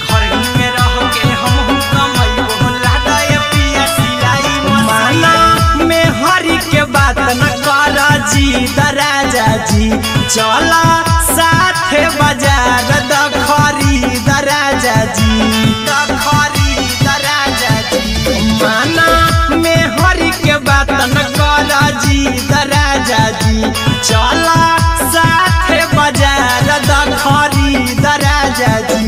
घर ही में रह के हमहू कमाई बोला दाए पिया सिलाई मशीन में हरी के बात न कर जी दराजा जी चला साथे बाजार दखरी दराजा जी दखरी दराजा जी माना में हरी के बात न कर जी दराजा जी चला साथे बाजार दखरी दराजा जी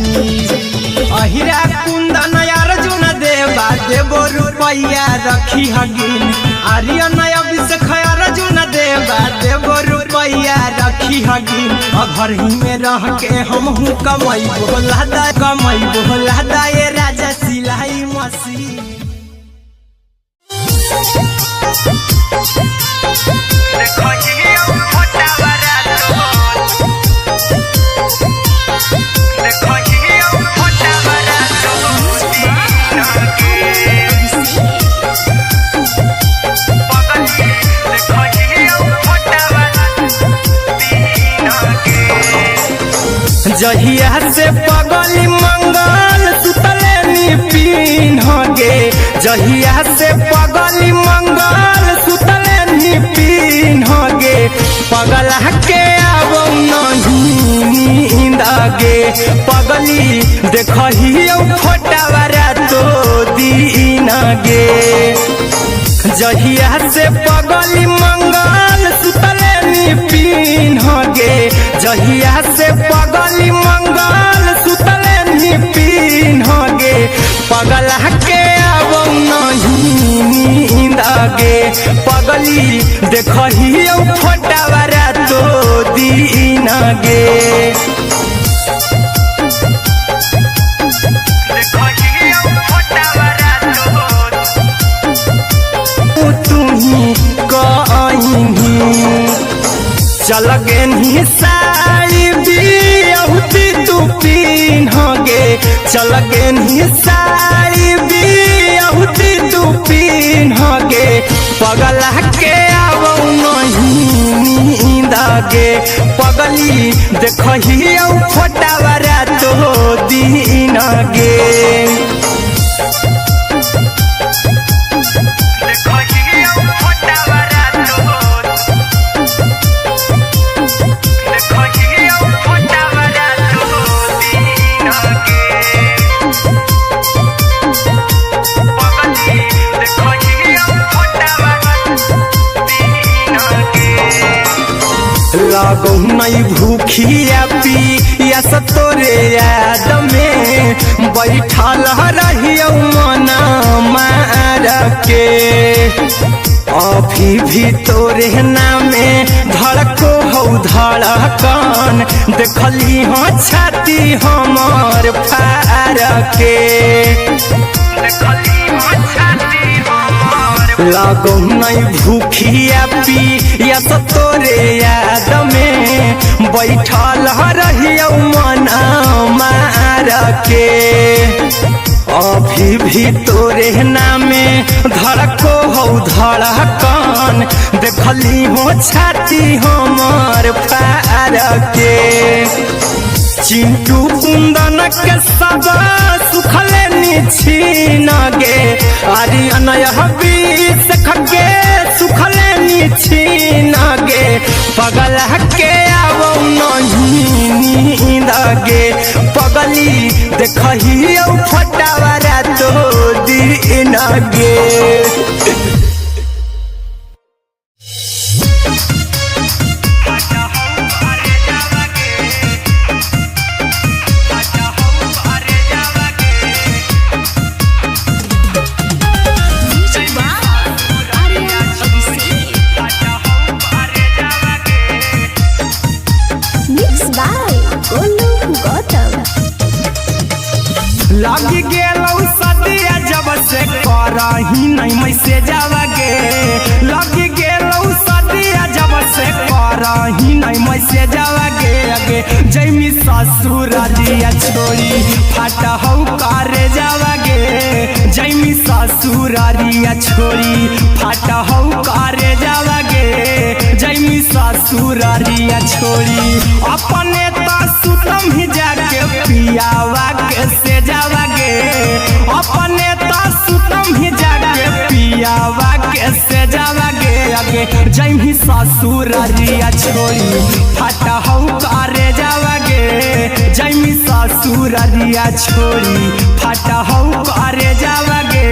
अहिरा कुंदन अर्जुन देवा देवो रुपैया रखी हगिन आर्यन अभिषेक अर्जुन देवा देवो रुपैया रखी हगिन घर ही में रह के हमहू कमाई बोला दाए राजा सिलाई मशीन जहिया से पगली मंगल सुतले निपिन गे जहिया से पगली मंगल सुतले निपिन गे पगला के आवो नहीं नींद गे पगली देखही फोटावारा तो दीन गे जहिया से पगली मंगल सुतले निपिन गे जहिया से पगली मंगल सुतले निपिन गे पगला के आवो नहीं नींद गे पगली देखही फोटावारा तो दीन गे चल गेनी साड़ी बिहुती तू पीन गे चल गेनी साड़ी बिहुती तू पीन गे पगला के आवो नहीं नींद गे पगली देखही फोटावारा तो दीन गे लगो नहीं भूखिया पिया तोरे याद में बैठल रहियो मन मार के अभी भी तोरे नामे धड़को हो धड़कन देखली हो छाती हमर फार के लगो नहीं भूखिया पिया तो तोरे याद में बैठल रहियो मन मार के अभी भी तोरे नामे धड़को हो धड़कन देखली हो छाती हमर फार के चिंटू कुंदन के सब सुखले निछीन गे आर्यन हबीस खगे सुखले निछीन गे पगल के आवो नहीं नींद गे पगली देखही फटावरा तो दिन गे लगी गेलौ सदिया जब से करही नहीं मैसे जावगे लगी गेलौ सदिया जब से करही नहीं मैसे जावगे अगे जैमी ससुर दिया छोड़ी फाटा हौ करे जावगे जैमी ससुर दिया छोड़ी फाटा हौ करे जावगे जैमी ससुर दिया छोड़ी अपने तो सुतम ही जाके पियावा के से जावगे अपने तो सुतम ही जाके पियावा के से जावगे अगे जैमी ससुर रिया छोड़ी फाटा हौ करे जावगे जैमी ससुर रिया छोड़ी फाटा हौ करे जावगे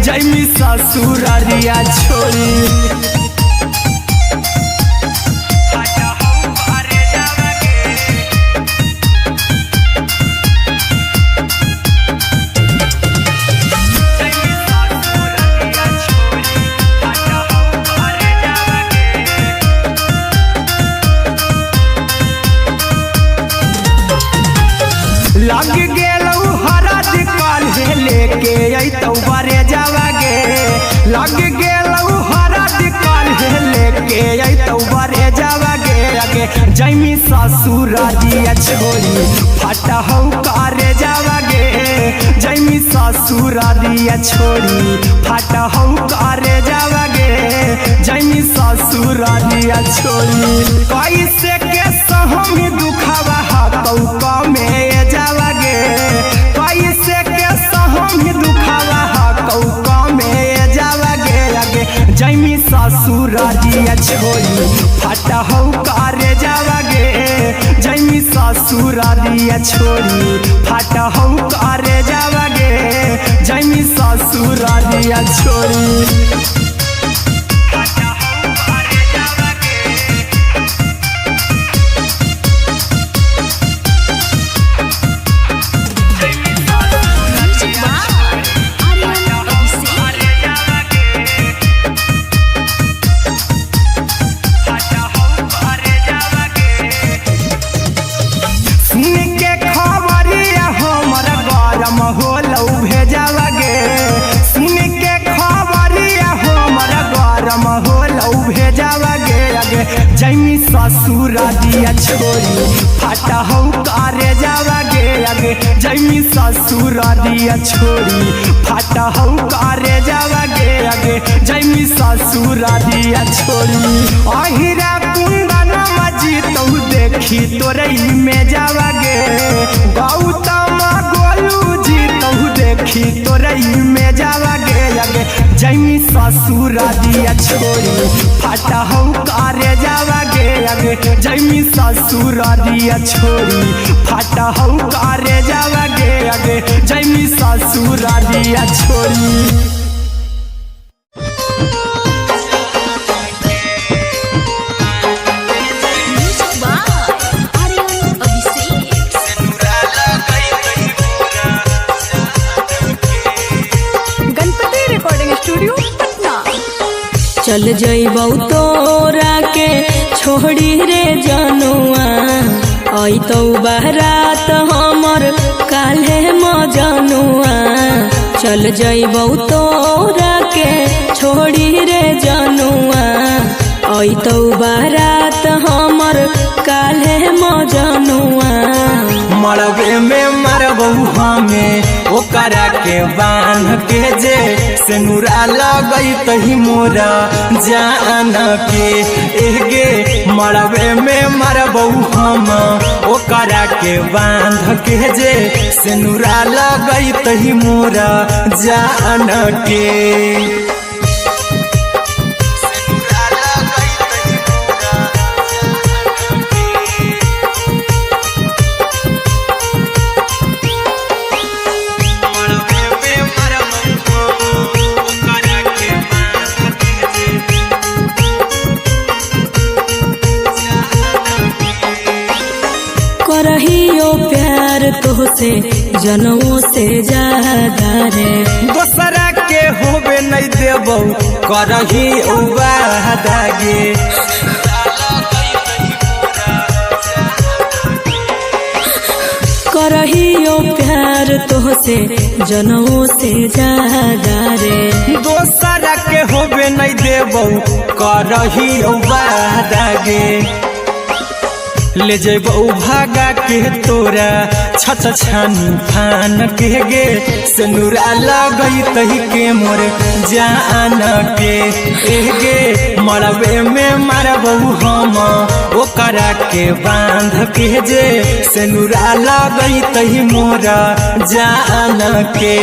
जैमी ससुर रिया छोड़ी लग गेलौ हरद काल्हे लेके अइतौ बरे जावगे लग गेलौ हरद काल्हे लेके अइतौ बरे जावगे अगे जैमी ससुर दिया छोड़ी फाटा हौ करे जावगे जैमी ससुर दिया छोड़ी फाटा हौ करे जावगे जैमी ससुर दिया छोड़ी कैसे के सहम दुखवा हतौ कमे जावगे कैसे के सहम दुखवा हतौ कमे जावगे अगे जैमी ससुर दिया छोड़ी फाटा हौ करे जावगे जैमी ससुर दिया छोड़ी फाटा हौ करे जावगे जैमी ससुर दिया छोड़ी जैमी ससुर दिया छोड़ी फाटा हौ करे जावगे अगे जैमी ससुर दिया छोड़ी फाटा हौ करे जावगे अगे जैमी ससुर दिया छोड़ी अहिरा कुंदन मजीतौ देखी तोरई में जावगे गौतम गोलू जीतौ देखी तोरई में जावगे अगे जैमी ससुर दिया छोड़ी फाटा हौ करे जावगे अगे जैमी ससुर दिया छोड़ी फाटा हौ करे जावगे अगे जैमी ससुर दिया छोड़ी चल जइबौ तोरा के छोड़ी रे जनुआ अइतौ बारात हमर काल्हे मजनुआ चल जइबौ तोरा के छोड़ी रे जनुआ अइतौ बारात हमर काल्हे मजनुआ मरबे में मरबौ हमें ओकरा के बांध के जे सिनुरा लगई तही मोरा जान के एगे मरबे में मरबौ हम ओकरा के बांध के जे सिनुरा लगई तही मोरा जान के करहियो प्यार तोहसे जनमों से ज्यादा रे दोसरा के होबे नहीं देबौ करही वादा गे करहियो प्यार तोहसे जनमों से ज्यादा रे दोसरा के होबे नहीं देबौ करही वादा गे ले जेबौ भागा के तोरा छछ छानी फान के गे सिनुरा लगई तही के मोर जान के एगे मरबे में मरबौ हम ओकरा के बांध के जे सिनुरा लगई तही मोरा जान के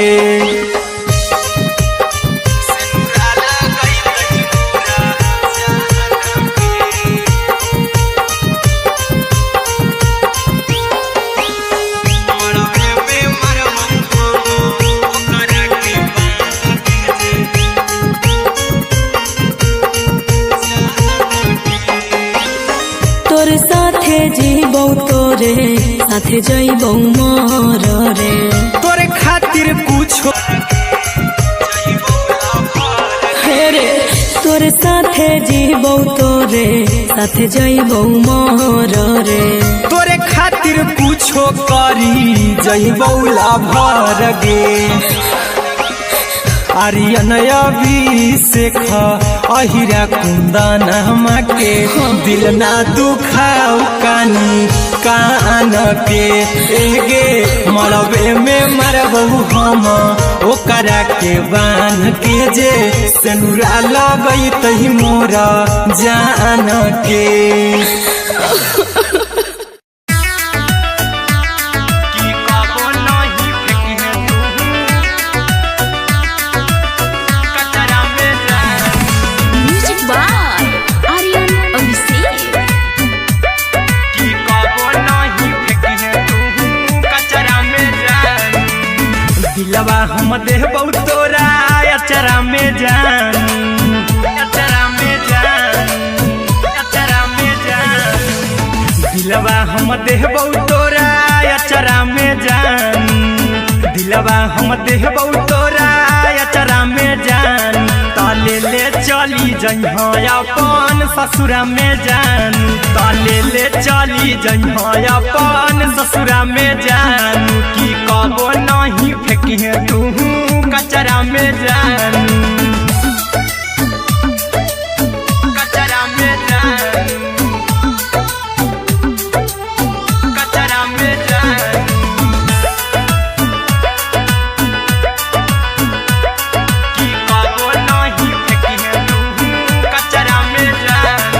तोर साथे जीबौ तोरे साथे जइबौ मोर रे तोरे खातिर कुछो रे तोर साथे जीबौ तोरे साथे जइबौ मोर रे तोरे खातिर कुछो करी जइबौ भर गे आर्यन अभिषेक अहिरा कुंदन के दिल ना दुखाऊ कानी कान के एगे मरबे में मरबौ हम ओकरा के बांध के जे सिनुरा लगई तही मोरा जान के दिलवा हम देबौ तोरा अचरा में जान अचरा में जान अचरा में जान दिलवा हम देबौ तोरा अचरा में जान दिलवा हम देबौ तोरा अचरा में जान ताले ले चली जइहा अपन ससुरा में जान ताले ले चली जइहा अपन ससुरा में जान की कबो नहीं फेंकिहे तू कचरा में जान कचरा में जान कचरा में जान की कबो नहीं फेंकिहे तू कचरा में जान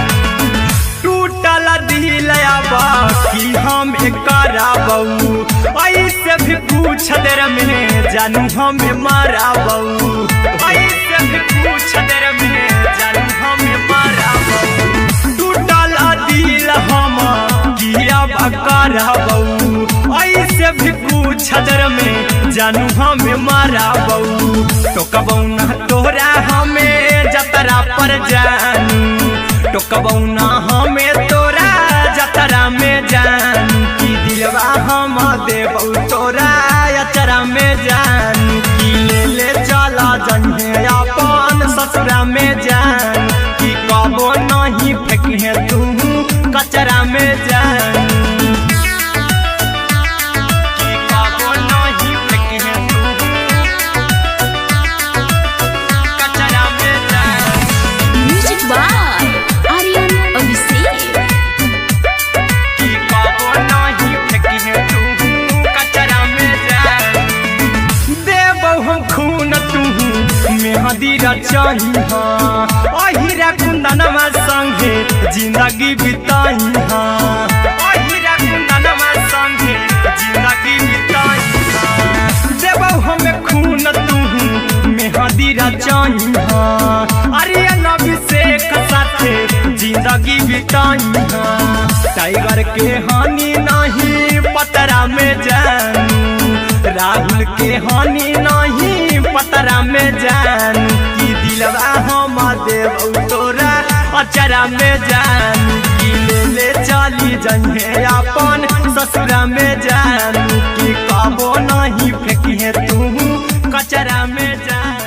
टूटल दिल बाकी हम कराबौ ऐसे भी पूछ देर में जानू हमें माराबौ ऐसे भी पूछ देर में जानू हमें माराबौ टूटल दिल हम किया कराबौ ऐसे भी पूछ देर में जानू हमें माराबौ टोकबौ ना तोरा हमें जतरा पर जानू टोकबौ ना हमें तोरा जतरा में जानू की दिलवा हम देबौ तोरा अचरा में जानू की ले चला जन्हे अपन ससुरा में जान मेहंदी रचाई अहिरा कुंदनमा संगे जिंदगी बिताई अहिरा कुंदनमा संगे जिंदगी बिताई देबौ हमें खून तू मेहंदी रचाई अरे अभिषेक साथे जिंदगी बिताई टाइगर के हानि नहीं पतरा में जानू राहुल के हानि नहीं पतरा में जानू कि दिलवा हम देव तोरा अचरा में जानू कि ले चली जइहे अपन ससुरा में जानू कि कबो नहीं फेंकिहे तू कचरा में जानू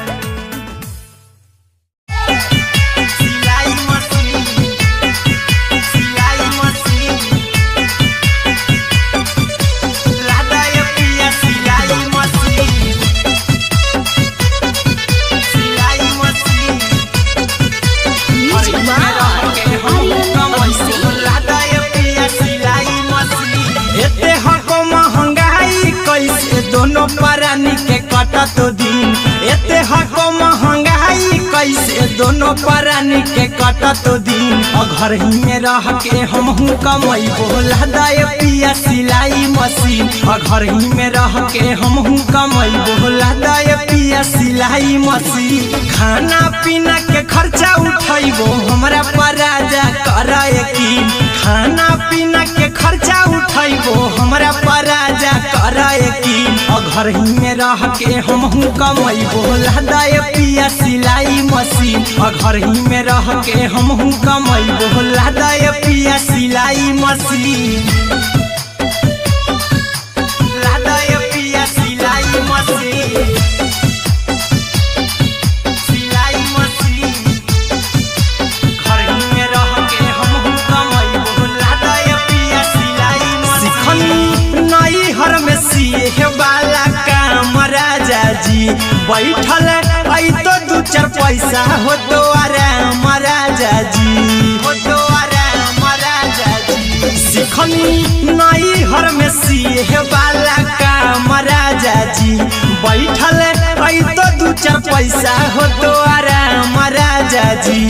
दोनों परानी के कटत दिन एते हको महंगाई कैसे दोनों परानी के कटत दिन घर ही में रह के हमहू कमैबो लहदाय पिया सिलाई मशीन घर ही में रह के हमहू कमैबो लहदाय पिया सिलाई मशीन खाना पीना के खर्चा उठैबो हमरा पराजा कराए की खाना पीना के खर्चा उठैबो हमरा पराजा कराए की घर ही में रह के हमहू कमैबो लहदाय पिया सिलाई मशीन घर ही में रह के हमहू कमैबो लहदाय पिया सिलाई मशीन लहदाय पिया सिलाई मशीन सिलाई मशीन घर ही में रह के हमहू कमैबो लहदाय पिया सिलाई मशीन नई हर में सिए वाला काम राजा जी बैठल आई तो दू चार पैसा हो तो आराम राजा जी हो तो आराम राजा जी सिखनी नई हर में सिए वाला काम राजा जी बैठल आई तो दू चार पैसा हो तो आराम राजा जी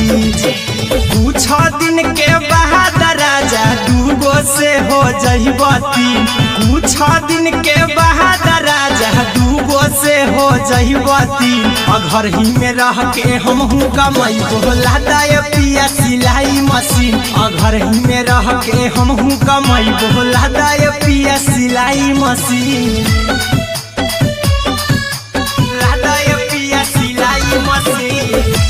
कुछ दिन के बाद राजा दूगो से हो जहिबती कुछ दिन के बाद राजा दूगो से हो जहिबती घर ही में रह के हमहू कमैबो लहदाय पिया सिलाई मशीन घर ही में रह के हमहू कमैबो लहदाय पिया सिलाई मशीन लहदाय पिया सिलाई मशीन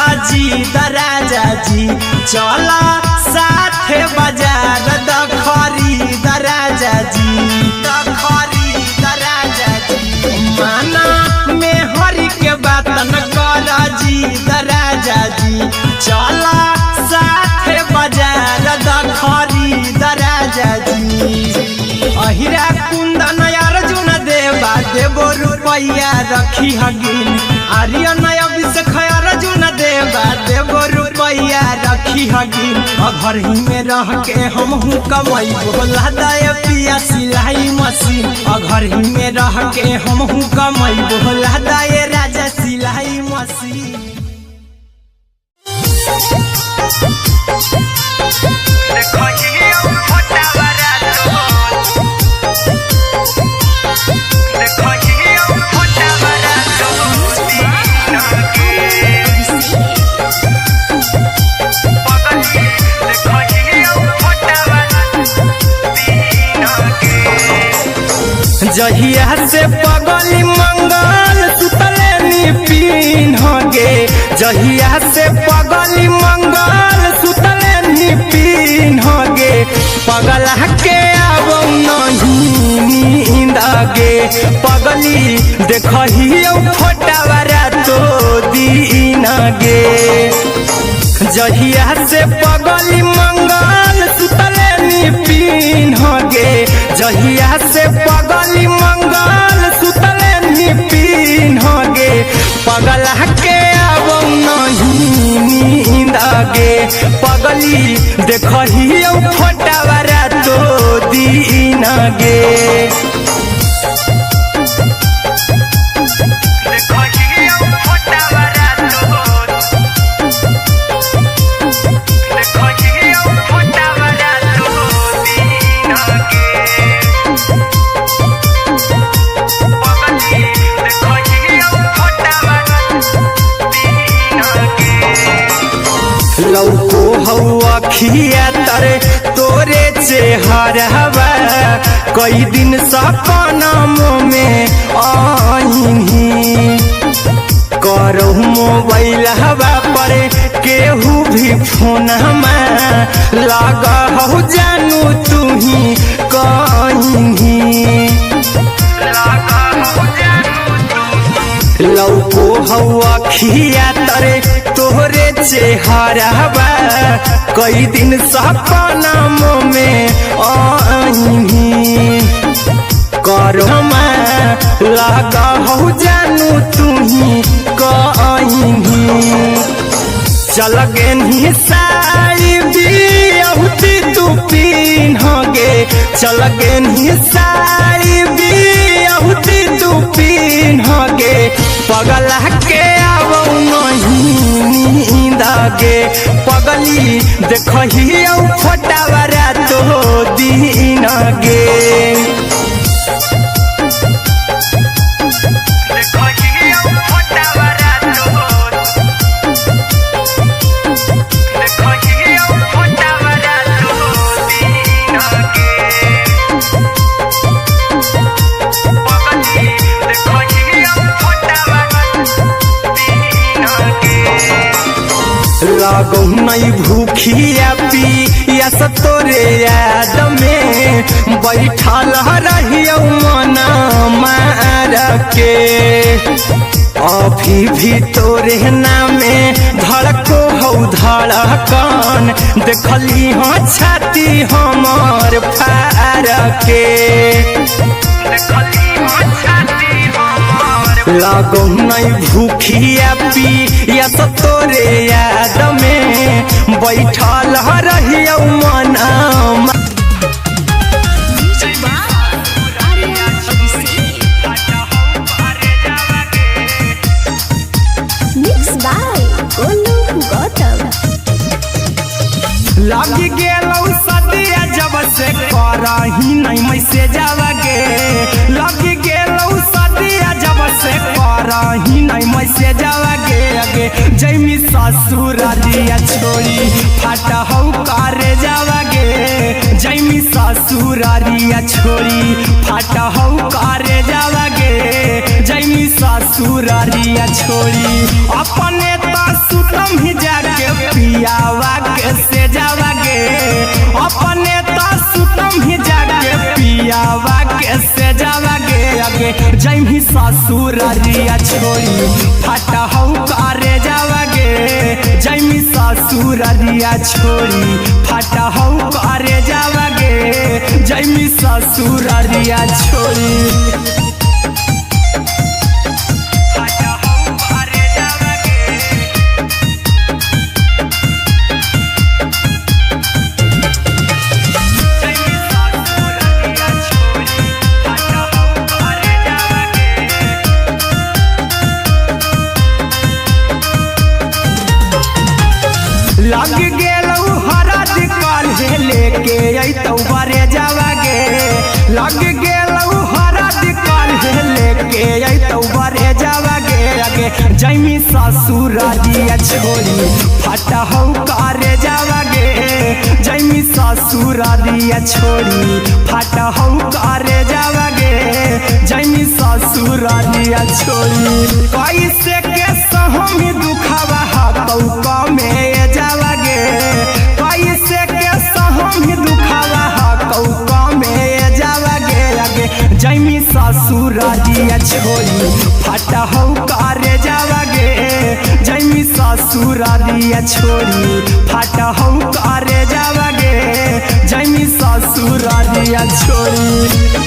राजा जी चला साथे बाजार खरीद राजा जी राजा जी माना में हरी के बात न कर जी राजा जी चला साथे बाजार खरीद राजा जी अहिरा कुंदन अर्जुन देवा देवो रुपया रखी हगिन आर्यन अभिषेक अर्जुन देवा देवो रुपया रखी हगिन घर ही में रह के हमहू कमैबो लहदाय पिया सिलाई मशीन घर ही में रह के हमहू कमैबो लहदाय राजा सिलाई मशीन जहिया से पगली मंगल सुतले निपिन गे जहिया से पगली मंगल सुतले निपिन गे पगला के आवो नहीं नींद गे पगली देखहियो फोटावारा तो दीन गे जहिया से पगली मंगल सुतले निपिन गे जहिया से पगली मंगल सुतले निपिन गे पगला के आवो नहीं पगली देखही फोटावारा तो दीन गे लौको हवा खिया तरे तोरे चेहरवा कई दिन सपनम में आईनी करो मोबाइल हवा पर केहू भी फोन लगा हो जानू तू ही कहीं लौको हवा खिया तरे तोहरे चेहरवा कई दिन सपनम में आईनी करमा लगा हो जानू तू ही कहीं चल गे साड़ी बियहुती तू पिन्हगे चल गे साड़ी बियहुती तू पिन्हगे पगला के आवो नहीं नींदगे पगली देखही फोटावारा तो दीन गे लागो नहीं भूखिया पिया तोरे याद में बैठल रहियो मन मार के अभी भी तोरे नामे धड़को हो धड़कन देखली हाँ छाती हमर फार के लागो नहीं भूखिया पिया तोरे याद में बैठल रहियो मन लग गेलौ सदिया जब से करही नहीं मैसेजवा गे लग गेलौ सदिया जब से करही नहीं मैसेजवा गे अगे जैमी ससुरारिया छोड़ी फाटा हौ करे जावा गे जैमी ससुरारिया छोड़ी फाटा हौ करे जावा गे जैमी ससुरारिया छोड़ी अपने तो सुतम ही जाके पियावा के से जावा गे अपने तो सुतम ही जाके पियावा के से जावा गे अगे जैमी ससुरारिया छोड़ी फाटा हौ करे जावा गे जैमी ससुरारिया छोड़ी फाटा हौ करे जावा गे जैमी ससुरारिया छोड़ी लग गेलौ हरद काल्हे लेके अइतौ बरे जावा गे लग गेलौ हरद काल्हे लेके अइतौ बरे जावा गे अगे जैमी ससुरारिया छोड़ी फाटा हौ करे जावा गे जैमी ससुरारिया छोड़ी फाटा हौ करे जावा गे जैमी ससुरारिया छोड़ी कैसे के सहमी दुखावा हाथौ कमे जावा गे कैसे के सहमी दुखावा हाथौ कमे जावा गे अगे जैमी ससुरारिया छोड़ी फाटा हौ करे जावा गे जैमी ससुरारिया छोड़ी फाटा हौ करे जावा गे जैमी ससुरारिया छोड़ी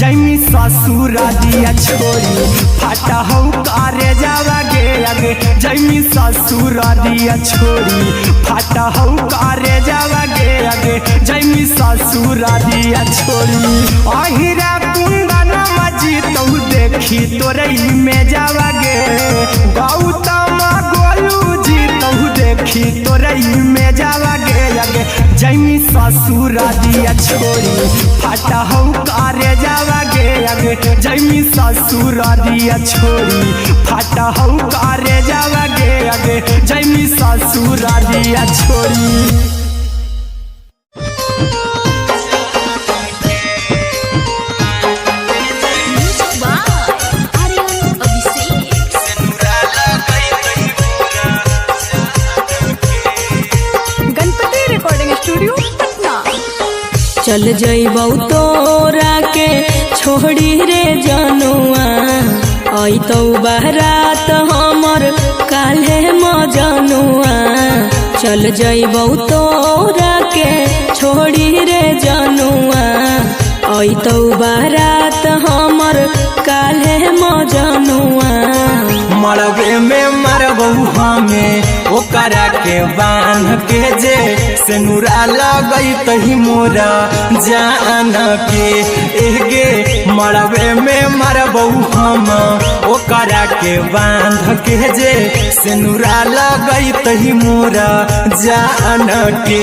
जैमी ससुर दिया छोड़ी फाटा हो करे जावा गे आगे जैमी ससुर दिया छोड़ी फाटा हो करे जावा गे आगे जैमी ससुर दिया छोड़ी अहिरा कुंदन मजी तो देखी तोरई में जावा गे गौतम गोलू जी तो देखी तोरई में जावा गे आगे जैमी ससुर दिया छोड़ी फाटा हो करे जावा गे आगे जैमी ससुर दिया छोड़ी फाटा हो करे जावा गे आगे जैमी ससुर दिया छोड़ी चल जइबौ तोरा के छोड़ी रे जनुआ आई तो बारात हमर काल्हे मजनुआ चल जइबौ तोरा के छोड़ी रे जनुआ आई तो बारात हमर काल्हे मजनुआ मरबे में मरबू हमें ओकरा के बांध के जे सेनुरा लगई तही मोरा जान के एगे मरबे में मरबू हम ओकरा के बांध के जे सेनुरा लगई तही मोरा जान के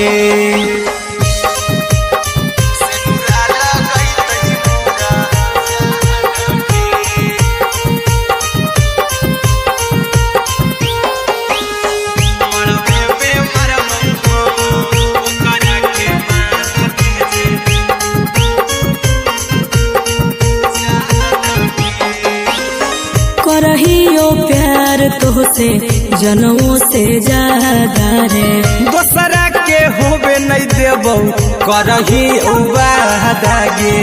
करहियो प्यार तोहसे जनमों से ज्यादा रे दोसरा के होबे नहीं देबौ करही वादा गे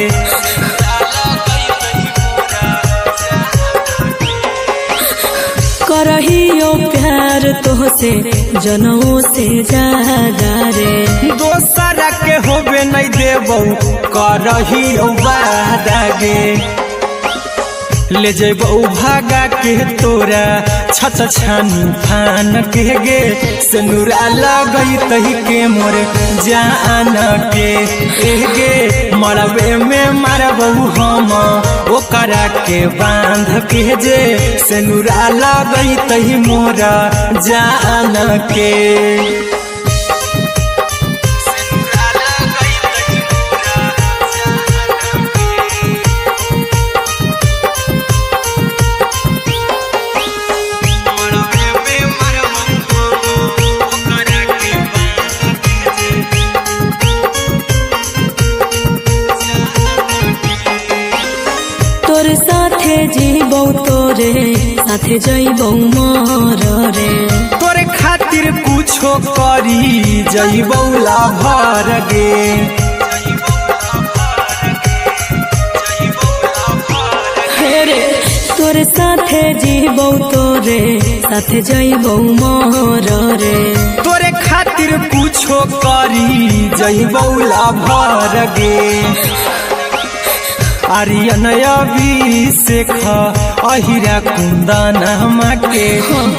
करहियो प्यार तोहसे जनमों से ज्यादा रे दोसरा के होबे नहीं देबौ करही वादा गे ले जेबौ भागा के तोरा छछ छानी फान के गे सेनुरा लगई तही के मोरे जान के एगे मरबे में मरबौ हम ओकरा के बांध के जे सेनुरा लगई तही मोरा जान के तोरे साथे जीबौ तोरे साथे जइबौ मर रे तोरे खातिर कुछो करी जइबौ लाभर गे हेरे तोरे साथे जीबौ तोरे साथे जइबौ मर रे तोरे खातिर कुछो करी जइबौ लाभर गे आर्यन अभिषेक अहिरा कुंदन के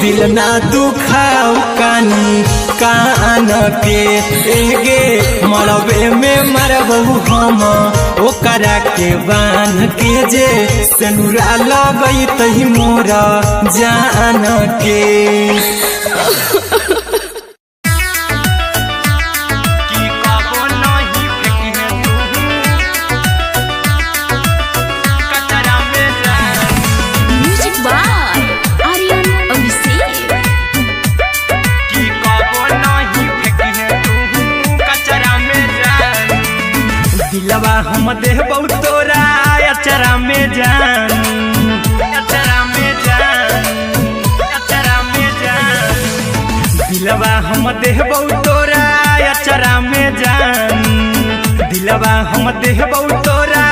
दिल ना दुखाऊ कानी कान के एगे मरबे में मरबू हम ओकरा के बांध के जे सेनुरा लगई तही मोरा जान के दिलवा हम देबौ तोरा अचरा में जान अचरा में जान अचरा में जान दिलवा हम देबौ तोरा अचरा में जान दिलवा हम देबौ तोरा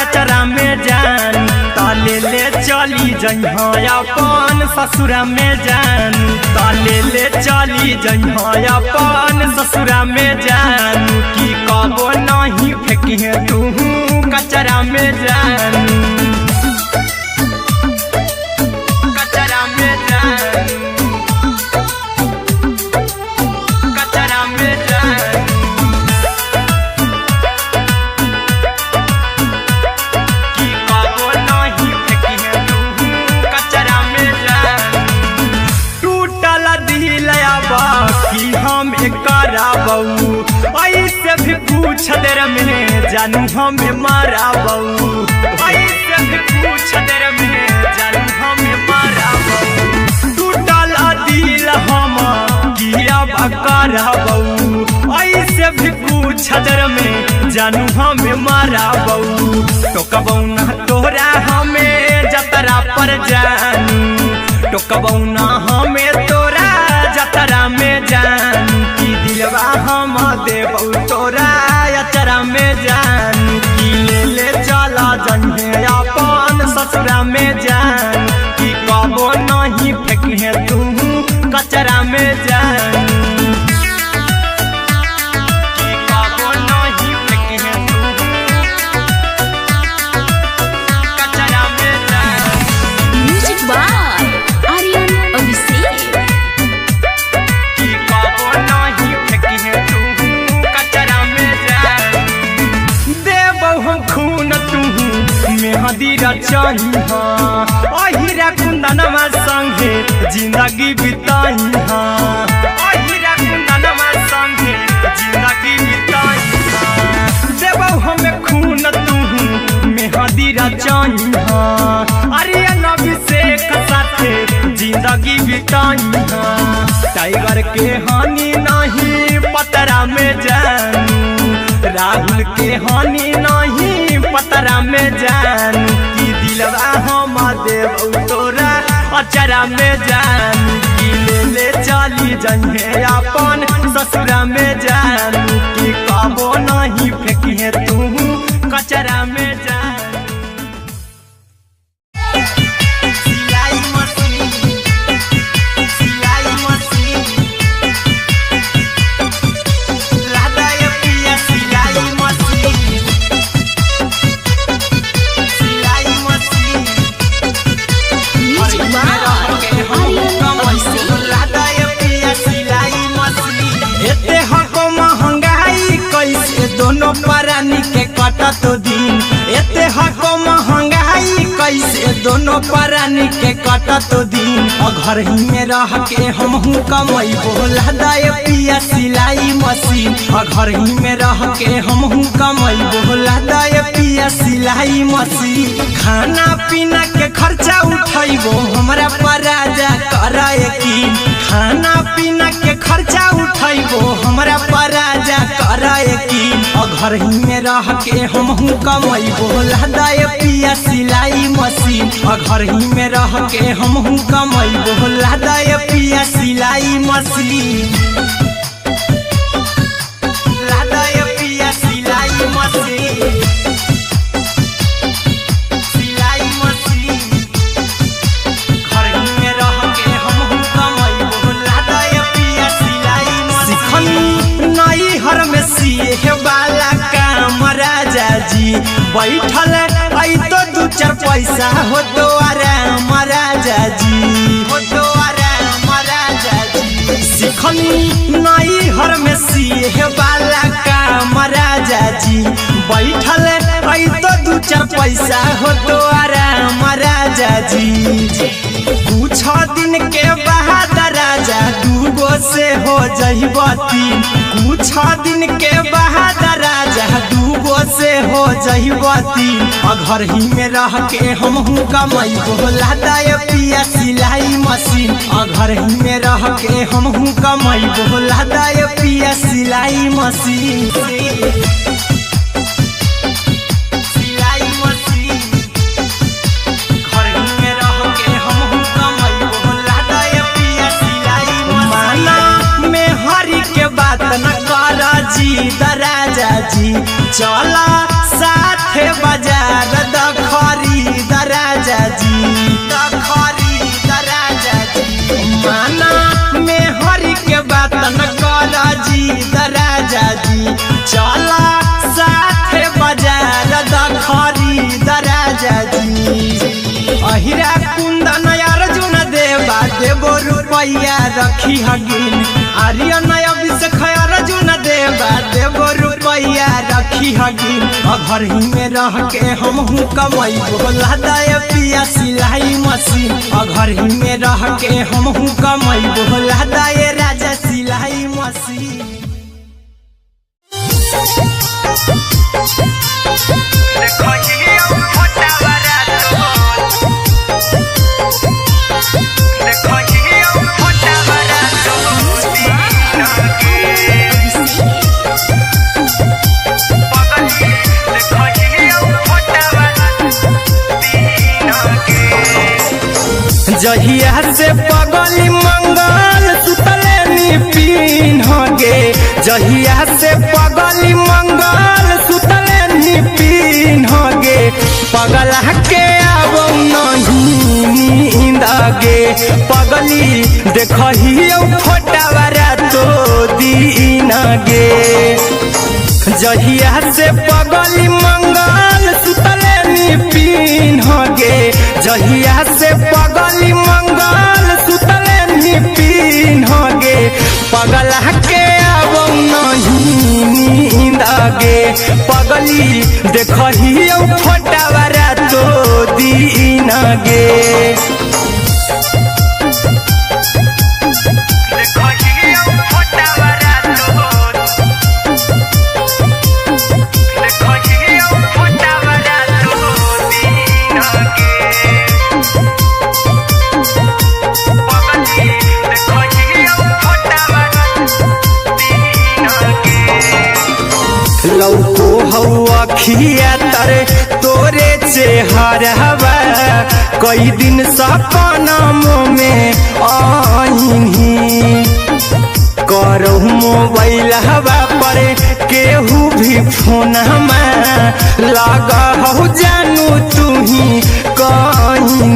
अचरा में जान ताले ले चली जइहा अपन ससुरा में जान ताले ले चली जइहा अपन ससुरा में जान की कबो नहीं फेंकी तू कचरा कचरा में जानू, कचरा में जानू, कचरा में जानू। कि कबो नहीं फेंकी तू कचरा में जानू। टूटल दिल कि हम कराबू, ऐसे भी पूछ देर में जानू हमें माराबू, ऐसे भी पूछ देर में जानू हमें माराबू। टूटल दिल हम किया कराबू, ऐसे भी पूछ देर में जानू हमें माराबू। टोकबू ना तोरा हमें जतरा पर जानू, टोकबू ना हमें तोरा जतरा में जानू। कि दिलवा हम देबू तोरा अचरा में जानू। कि ले चला जन्हे अपन ससुरा में जानू। कि कबो नहीं फेंके तू कचरा में जानू, कि कबो नहीं फेंके तू कचरा में जानू। Music by Aryan Abhishek. कि कबो नहीं फेंकी तू कचरा में जानू। देबौ हम खून तू मेहदी रचाही, अहिरा कुंदनमा संगे जिंदगी बिताई, अहिरा कुंदनमा संगे जिंदगी बिताई। देबौ हमें खून तू मेहदी रचाही, आर्यन अभिषेक साथे जिंदगी बिताई। टाइगर के हानि नहीं पतरा में जानू, राहुल के हानि नहीं पतरा में जानू। कि दिलवा हम देबू तोरा अचरा में जानू। कि ले चली जन्हे अपन ससुरा में जानू। कि कबो नहीं फेंकी तू कचरा में जानू। सिलाई मशीन, सिलाई मशीन, लादा ये पिया सिलाई मशीन, सिलाई machine. Music by Aryan Abhishek. लादा ये पिया सिलाई मशीन। एते हको महंगाई कैसे दोनों परानी के कटत दिन, एते हको महंगाई कैसे दोनों परानी के कटत दिन। और घर ही में रह के हमहू कमैबो लादा ये पिया सिलाई मशीन। और घर ही में रह के हमहू कमैबो लादा ये पिया सिलाई मशीन। खाना पीना के खर्चा उठैबो हमरा पर राजा करा यकीन। खाना पीना के खर्चा उठैबो हमरा पर राजा करा यकीन। और घर ही में रह के हमहू कमैबो लादा ये पिया सिलाई मशीन। और घर ही में रह के हमहू कमैबो लादा ये पिया सिलाई मशीन, लादा ये पिया सिलाई मशीन, सिलाई मशीन। घर ही में रह के हमहू कमैबो लादा ये पिया सिलाई मशीन। सिखनी नई हर में सिए वाला काम राजा जी, बैठल आई तो दू चार पैसा हो तो आराम राजा जी, हो तो आराम राजा जी। सिखनी नई हर में सिए वाला काम राजा जी, बैठल आई तो दू चार पैसा हो तो आराम राजा जी। कुछ दिन के बाद राजा दूगो से हो जइबो तीन, कुछ दिन के बाद राजा दूगो से हो जइबो तीन। और घर ही में रह के हमहू कमैबो लादा ये पिया सिलाई मशीन। और घर ही में रह के हमहू कमैबो लादा ये पिया सिलाई मशीन, सिलाई मशीन। घर ही में रह के हमहू कमैबो लादा ये पिया सिलाई मशीन। माना में हरी के बात न कर जी राजा जी, चला साथे बाजार द खरीद राजा जी, द खरीद राजा जी। माना में हरी के बात न कर जी राजा जी, चला साथे बाजार द खरीद रुपया रखी हगिन आर्यन अभिषेक अर्जुन देबो रुपया रखी हगिन घर ही में रह के हमहू कमैबो लदाय पिया सिलाई मशीन घर ही में रह के हमहू कमैबो लदाय राजा सिलाई मशीन। जहिया से पगली मंगल सुतले निपिन गे जहिया से पगली मंगल सुतले निपिन गे पगला के अब नहीं नींद गे पगली देखही फोटावारा तो दीन गे जहिया से पगली मंगल सुतले निपिन गे जहिया से पगली मंगल सुतले निपिन गे पगला के अब नहीं नींद गे पगली देखही फोटावारा तो दीन गे लौको हवा खिया तरे तोरे चेहरवा कई दिन सपनों में आईनी करो मोबाइल हवा पर केहू भी फोन में लगा हो जानू तू ही कहीं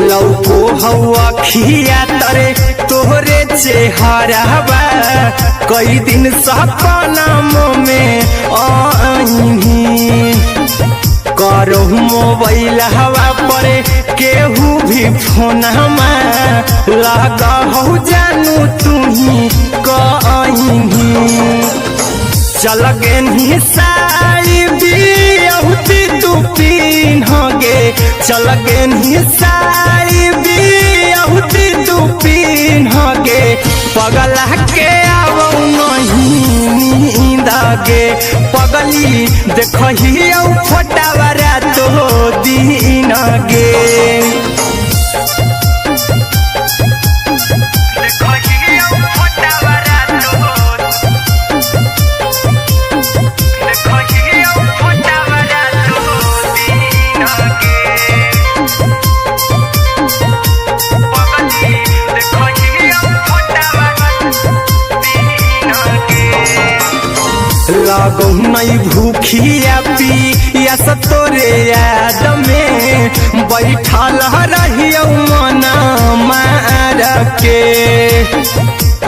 लौको हवा खिया तरे तोहरे चेहरवा कई दिन सपनों में आईनी करो मोबाइल हवा पर केहू भी फोन में लगा हो जानू तू ही कहीं चल गे साड़ी बिहुती तू पीन गे चल गे साड़ी बिहुती तू पीन गे पगला के अब नहीं नींद गे पगली देखही फोटावारा तो दीन गे लागो नहीं भूखिया पिया तोरे याद में बैठल रहियो मन मार के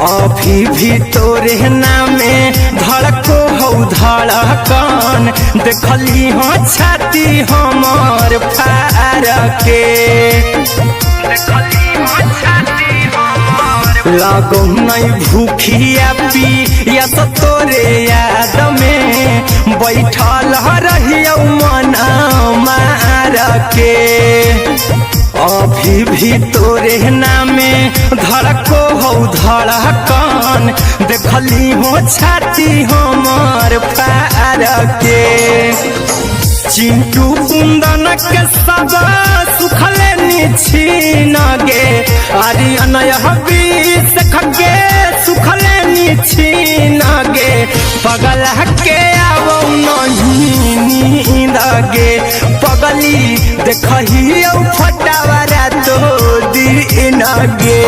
अभी भी तोरे नामे धड़को हो धड़कन देखली हो छाती हमर फार के लागो नहीं भूखिया पिया तोरे याद में बैठल रहियो मन मार के अभी भी तोरे नामे धड़को हो धड़कन देखली हो छाती हमर फार के चिंटू कुंदन के सब सुखले निछीन गे आर्यन अभिषेक के सुखले निछीन गे पगला के अब नहीं नींद गे पगली देखही फटावारा तो दीन गे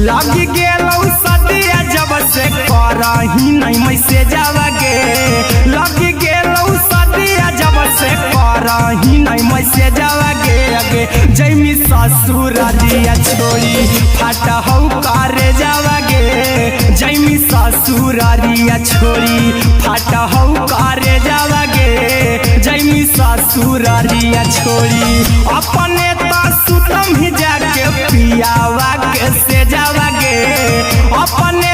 लग गेलौ सदिया जब से करही नहीं मैसेजवा गे लग गेलौ सदिया जब से करही नहीं मैसेजवा गे अगे जैमी ससुरारिया छोड़ी फाटहौ करे जावा गे जैमी ससुरारिया छोड़ी फाटहौ करे जावा गे जैमी ससुरारिया छोड़ी अपने सुतम ही जाके पियावा के से जावा गे अपने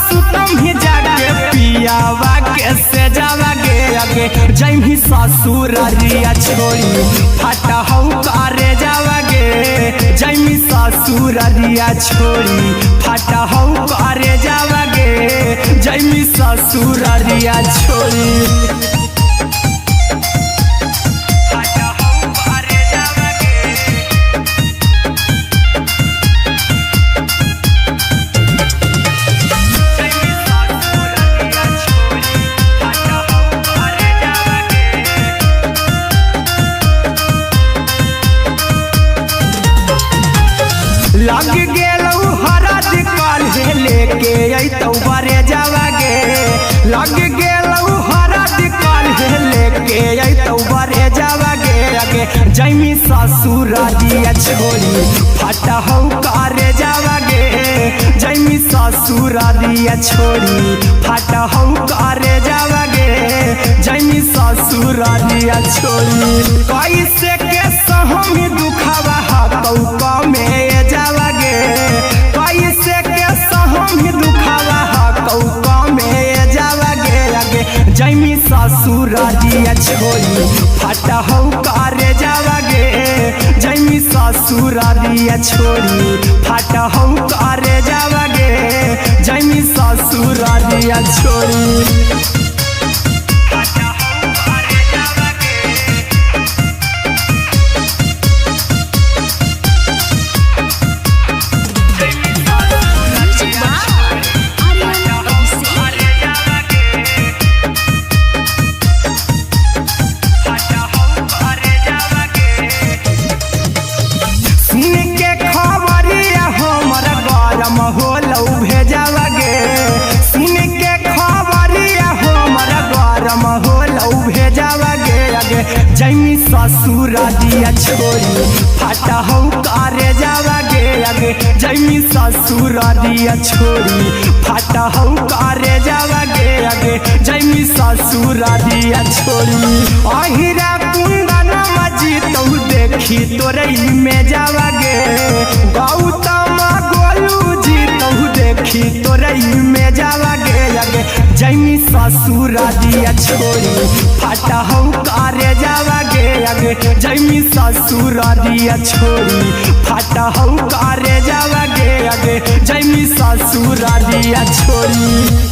सुतम ही जाके पियावा के से जावा गे अगे जैमी ससुरारिया छोड़ी फाटहौ करे जावा गे जैमी ससुरारिया छोड़ी फाटहौ करे जावा गे जैमी ससुरारिया छोड़ी लग गेलौ हरद काल्हे लेके अइतौ बरे जावा गे लग गेलौ हरद काल्हे लेके अइतौ बरे जावा गे अगे जैमी ससुरारिया छोड़ी फाटहौ करे जावा गे जैमी ससुरारिया छोड़ी फाटहौ करे जावा गे जैमी ससुरारिया छोड़ी कैसे के सहम दुखवा हकौ में जावा गे कैसे के सहम दुखवा हकौ में जावा गे अगे जैमी ससुरारिया छोड़ी फाटहौ करे जावा गे जैमी ससुरारिया छोड़ी फाटहौ करे जावा गे जैमी ससुरारिया छोड़ी जैमी ससुरारिया छोड़ी फाटहौ करे जावा गे अगे जैमी ससुरारिया छोड़ी फाटहौ करे जावा गे अगे जैमी ससुरारिया छोड़ी अहिरा कुंदन मजी तो देखी तोरई में जावा गे गौतम गोलू जी तो देखी तोरई में जावा गे अगे जैमी ससुरारिया छोड़ी फाटहौ करे जावा गे अगे जैमी ससुरारिया छोड़ी फाटहौ करे जावा गे अगे जैमी ससुरारिया छोड़ी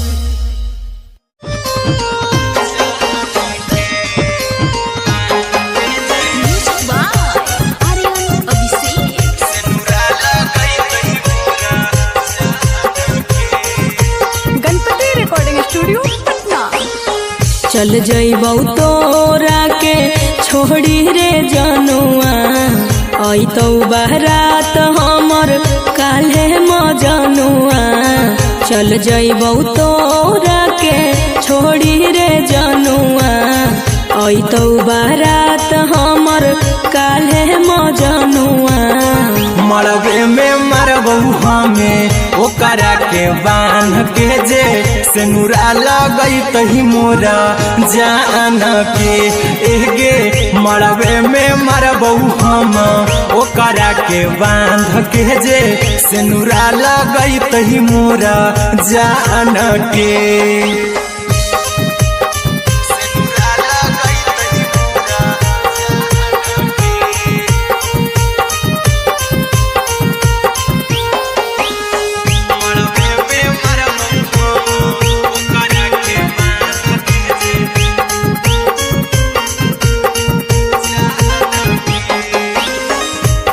चल जइबौ तोरा के छोड़ी रे जनुआ अइतौ बारात हमर काल्हे मजनुआ चल जइबौ तोरा के छोड़ी रे जनुआ अइतौ बारात हमर काल्हे मजनुआ मरबे में मरबौ हमें ओकरा के बांध के जे सेनुरा लगई तही मोरा जान के एगे मरबे में मरबौ हम ओकरा के बांध के जे सेनुरा लगई तही मोरा जान के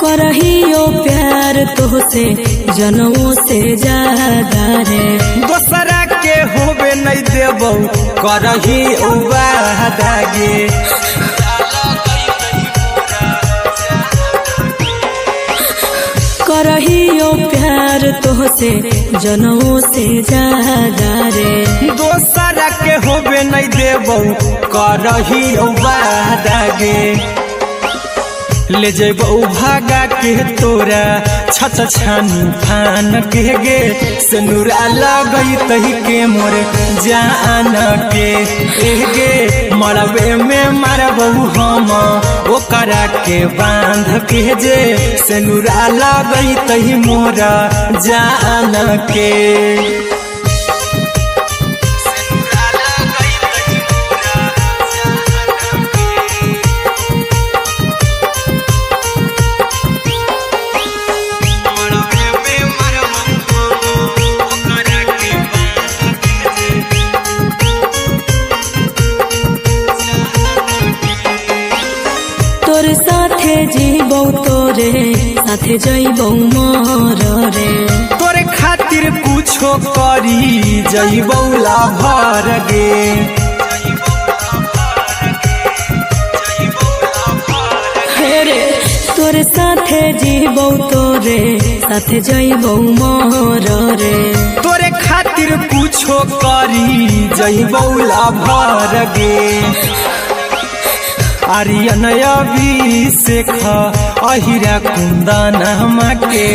करहियो प्यार तोहसे जनों से ज्यादा रे दोसरा के होबे नहीं देबौ करही वादा गे करहियो प्यार तो तोहसे जनमों से ज्यादा रे। दोसरा के होबे नहीं देबौ करही वादागे ले जेबौ भागा के तोरा छत छानी फान के गे सिनुरा लगई तही के मोर जान के गे मरबे में मारबौ हम ओकरा के बांध के जे सिनुरा लगई तही मोर जान के। तोर साथे जीबौ तोरे साथे जइबौ मोर रे। तोरे खातिर कुछो करी जइबौ लाभर गे रे तोर साथे जीबौ तोरे साथे जइबौ मोर रे। तोरे खातिर कुछो करी जइबौ लाभर गे आर्यन अभिषेक अहिरा कुंदन के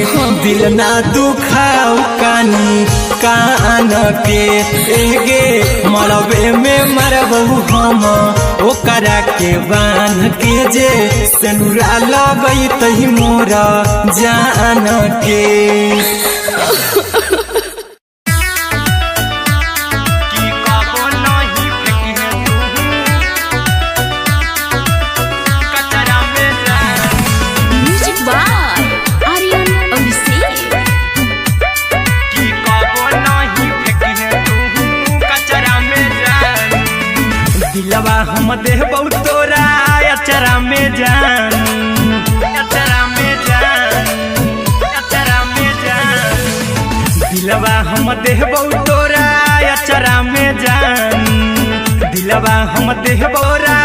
दिल ना दुखाऊ कानी कान के गे मरबे में मरबौ हम ओकरा के बांध के जे सिनुरा लगई तही मोर जान के। दिलवा हम देबौ तोरा अचरा में जान अचरा में जान अचरा में जान दिलवा हम देबौ तोरा अचरा में जान दिलवा हम देबौ तोरा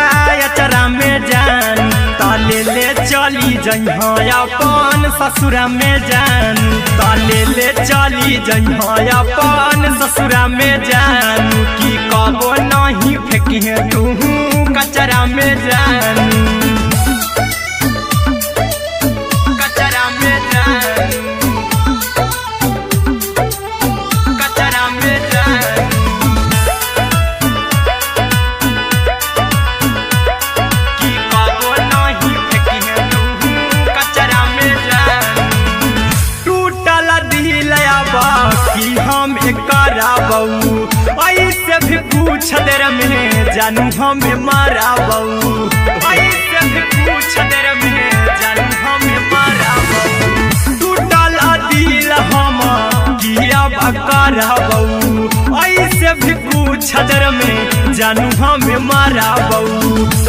अचरा में जान ताले ले चली जइहा अपन ससुरा में जान ताले ले चली जइहा अपन ससुरा में जान की कबो नहीं फेंकिहे तू कचरा में जान कचरा में जान कचरा में जान की कबो नहीं फेंकिहे तू कचरा में जान टूटल दिल आबा की हम कराबौ ऐसे भी पूछ देर में जानू हमें माराबौ ऐसे भी पूछ देर में जानू हमें माराबौ टूटल दिल हम किया कराबौ ऐसे भी पूछ देर में जानू हमें माराबौ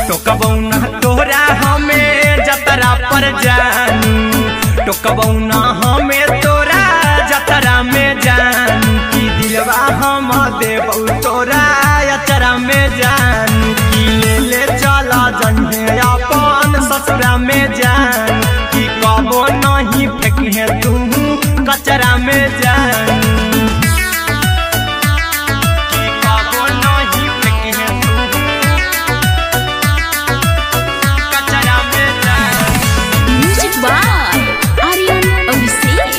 टोकबौ ना तोरा हमें जतरा पर जानू टोकबौ ना हमें तोरा जतरा में जानू की दिलवा हम देबौ तोरा अचरा में जान की ले ले चला जइहे अपन ससुरा में जान की कबो नहीं फेंकिहे तू कचरा में जान की कबो नहीं फेंकिहे तू कचरा में जान। म्यूजिक बाय आर्यन अभिषेक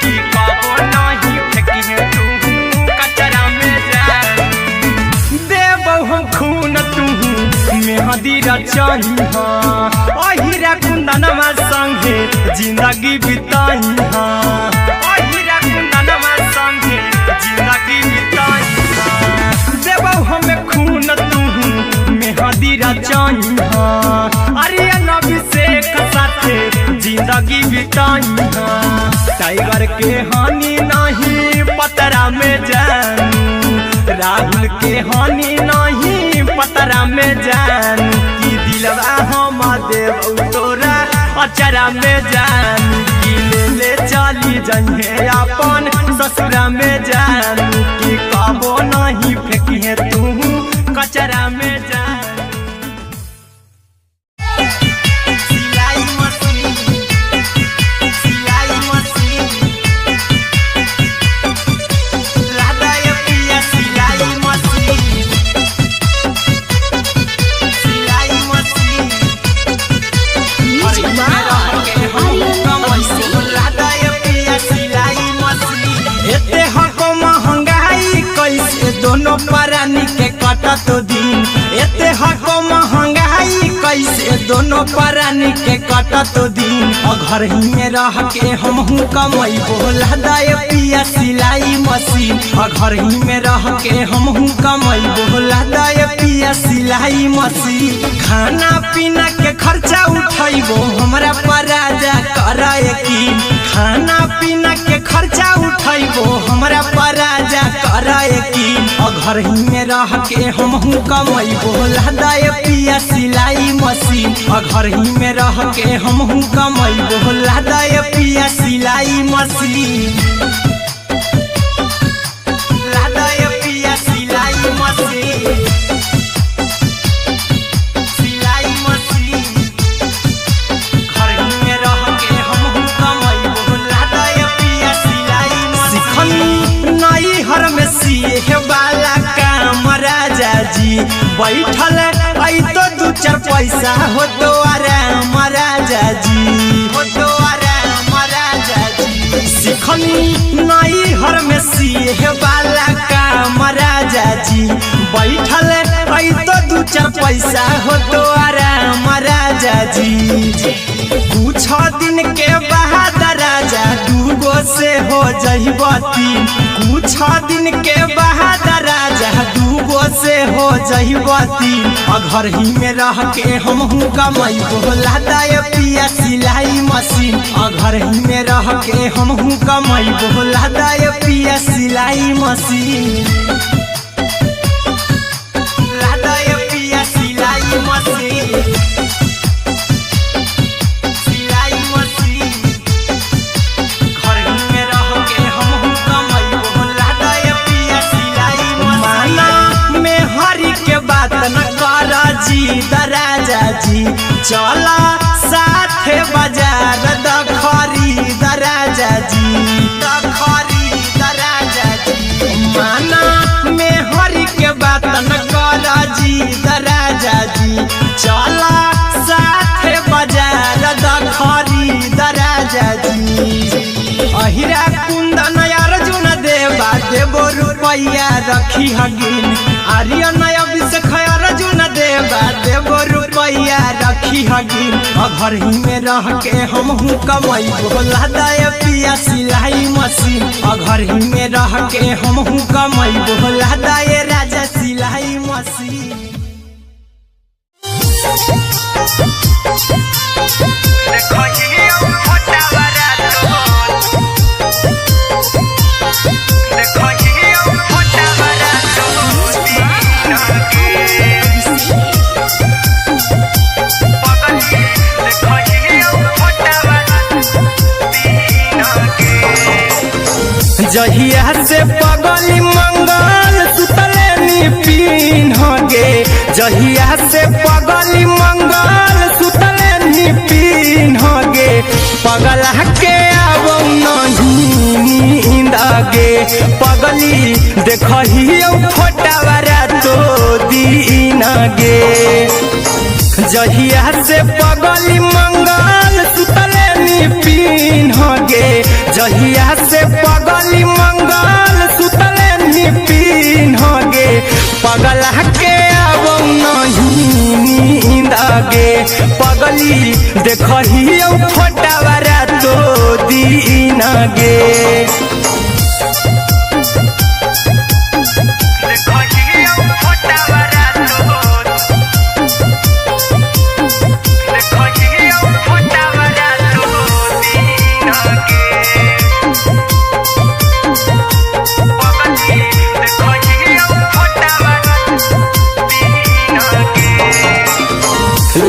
की कबो नहीं फेंकिहे तू कचरा में जान देबौ हम खून तू मेहदी रचइहा अहिरा कुंदनमा संगे जिंदगी बिताइहा अहिरा कुंदनमा संगे जिंदगी बिताइहा देबौ हम खून तू मेहदी रचइहा आर्यन अभिषेक साथे जिंदगी बिताइहा टाइगर के हानि नहीं पतरा में जानू राहुल के हानि नहीं पतरा में जानू की दिलवा हम देबौ तोरा अचरा में जानू की ले ले चली जइहे अपन ससुरा में जानू की कबो नहीं फेंकिहे तू कचरा में जानू। सिलाई मशीन कटत दिन एते हको महंगाई कैसे दोनों प्राणी के कटत दिन घर ही में रह के हमहू कमाई बोला दाए पिया सिलाई मशीन घर ही में रह के हमहू कमाई बोला दाए पिया सिलाई मशीन खाना पीना के खर्चा उठाइबो हमरा पर राजा करे यकीन खाना पीना के खर्चा उठाइबो हमरा पर राजा करे यकीन घर ही में रह के हमहू कमाई बोला दाए पिया सिलाई मशीन घर ही में रह के हमहू कमाई बोला दाए पिया सिलाई मशीन लादाए पिया सिलाई मशीन सिलाई मशीन घर ही में रह के हमहू कमाई बोला दाए पिया सिलाई मशीन नई हर में सिए वाला काम राजा जी बैठल आई तो दू चार पैसा हो तो आराम राजा जी हो तो आराम राजा जी सिखनी नई हर में सिए वाला काम राजा जी बैठल आई तो दू चार पैसा हो तो आराम राजा जी कुछ दिन के बाद राजा दूगो से हो जहिबती कुछ दिन के बाद राजा दूगो से हो जहिबती घर ही में रह के हमहू कमाई बोला दाए पिया सिलाई मशीन घर ही में रह के हमहू कमाई बोला दाए पिया सिलाई मशीन लादाए पिया सिलाई मशीन सिलाई मशीन घर ही में रह के हमहू कमाई बोला दाए पिया सिलाई मशीन में हरी के बात न कर जी दराजा जी चला साथे बाजार द खरीद राजा जी द खरीद राजा जी माना में हरी के बात न कर जी दराजा जी चला साथे बाजार द खरीद राजा जी अहिरा कुंदन अर्जुन देवा देबो रुपया रखी हगिन आर्यन अभिषेक अर्जुन देवा देबो रुपया रखी हगिन घर ही में रह के हमहू कमाई बोला दाए पिया सिलाई मशीन घर ही में रह के हमहू कमाई बोला दाए राजा सिलाई मशीन जहिया से पगली मंगल सुतले निपिन होगे जहिया से पगली मंगल सुतले निपिन होगे पगला के आवौ नहीं नींद गे पगली देखहियो फोटावरा तो दीन गे जहिया से पगली मंगल सुतले निपिन होगे जहिया से पगली मंगल सुतले निपिन होगे पगला के आवौ नहीं नींद गे पगली देखहियो फोटावरा तो दीन गे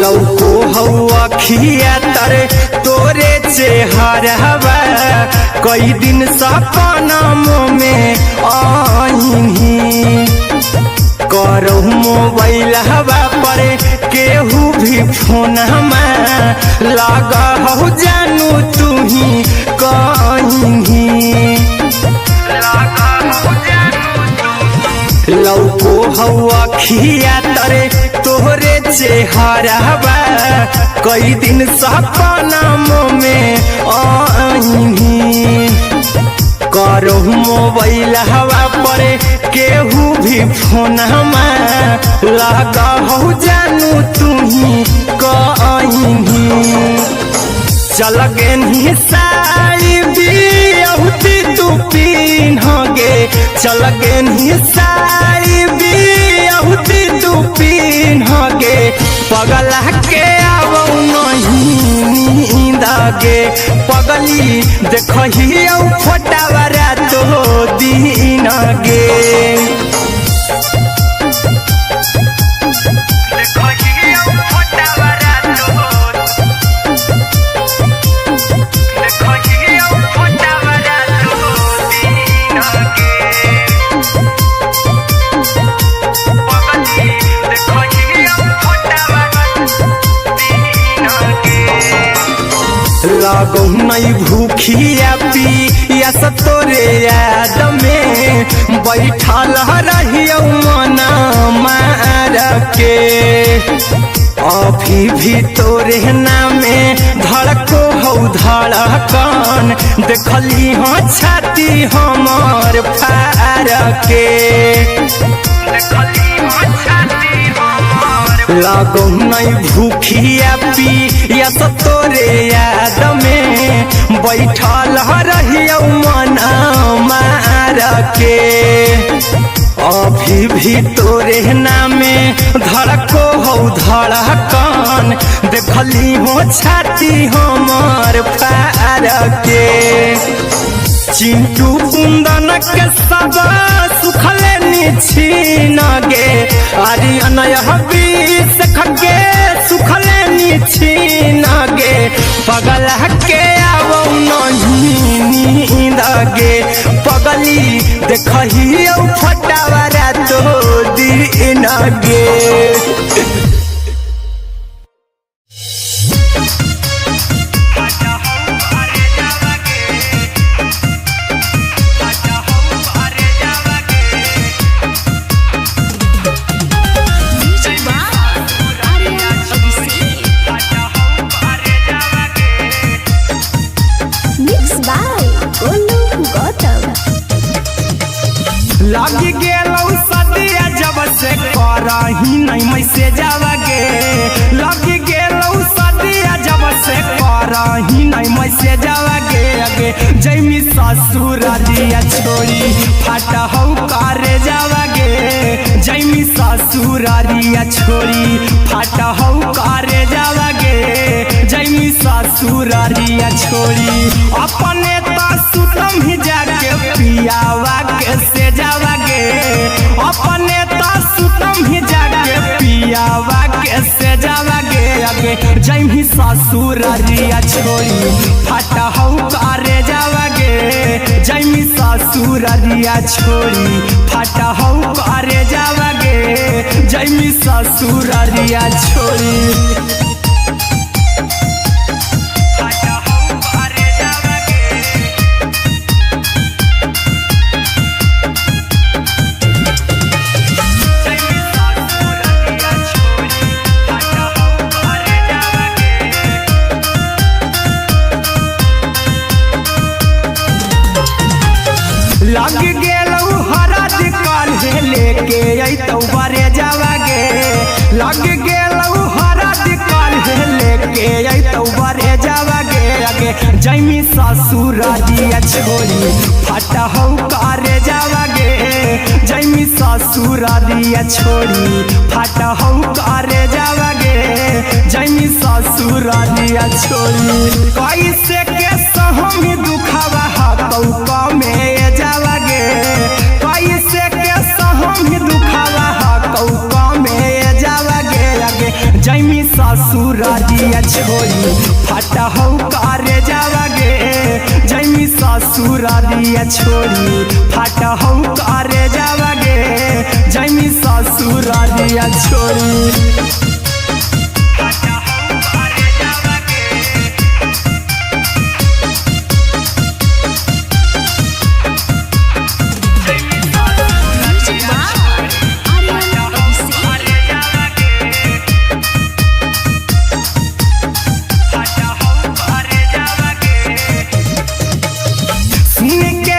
लौको हवा खिया तरे तोरे चेहरवा कई दिन सपना में आईनी करो मोबाइल हवा पर केहू भी फोन में लगा हो जानू तू ही कहीं लौको हवा खिया तरे तोहरे चेहरवा कई दिन सपना में आईनी करो मोबाइल हवा पर केहू भी फोन लगा हो जानू तुम्ही कहीं चल गे साड़ी बियहुती तू पिन्हगे चल गे साड़ी बियहुती तू पिन्हगे पगला के आवो नहीं नींदगे पगली देखही फोटावरा तो दिन गे लगो नहीं भूखिया पिया तोरे याद में बैठल रहियो मन मार के अभी भी तोरे नामे धड़को हो धड़कन देखली हाँ छाती हमर फार के लगो नहीं भूखिया पिया तोरे याद में बैठल रहियो मन मार के अभी भी तोरे नामे धड़को हो धड़कन देखली हो छाती हमर फार के चिंटू कुंदन के सब सुखले छीन गे आर्यन बीस खगे सुखले छीन गे पगला के आवो नहीं नींद गे पगली देखही फटावरा तो दिन गे लगी गेलौ सदिया जब से करही नहीं मैसेज आवागे लगी गेलौ सदिया जब से करही नहीं मैसेज आवागे अगे जैमी ससुरालिया छोड़ी फाटा हौ करे जावागे जैमी ससुरालिया छोड़ी फाटा हौ करे जावागे जैमी ससुरालिया छोड़ी अपने सुतम ही जाके पियावा के से जावागे अपने सुतम ही जाके पियावा के से जावागे अगे जैमी ससुरालिया छोड़ी फाटा हौ करे जावागे जैमी ससुरालिया छोड़ी फाटा हौ करे जावागे जैमी ससुरालिया छोड़ी लग गेलौ हरा दिकाल लेके अइतौ बरे जावागे लग गेलौ हरा दिकाल लेके अइतौ बरे जावागे अगे जैमी ससुरालिया छोड़ी फाटा हौ करे जावागे जैमी ससुरालिया छोड़ी फाटा हौ करे जावागे जैमी ससुरालिया छोड़ी कैसे के सहमी दुखावा हकौ में जावागे कैसे के सहमी दुखावा हकौ में जावागे अगे जैमी ससुरालिया छोड़ी फाटा हौ करे जावागे जैमी ससुरालिया छोड़ी फाटा हौ करे जावागे जैमी ससुरालिया छोड़ी सुन के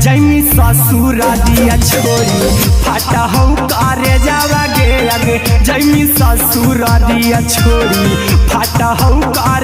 जैमी ससुर दिया छोरी फाटा हूँ करे जावा गे आगे जैमी ससुर दिया छोरी फाटा हूँ करे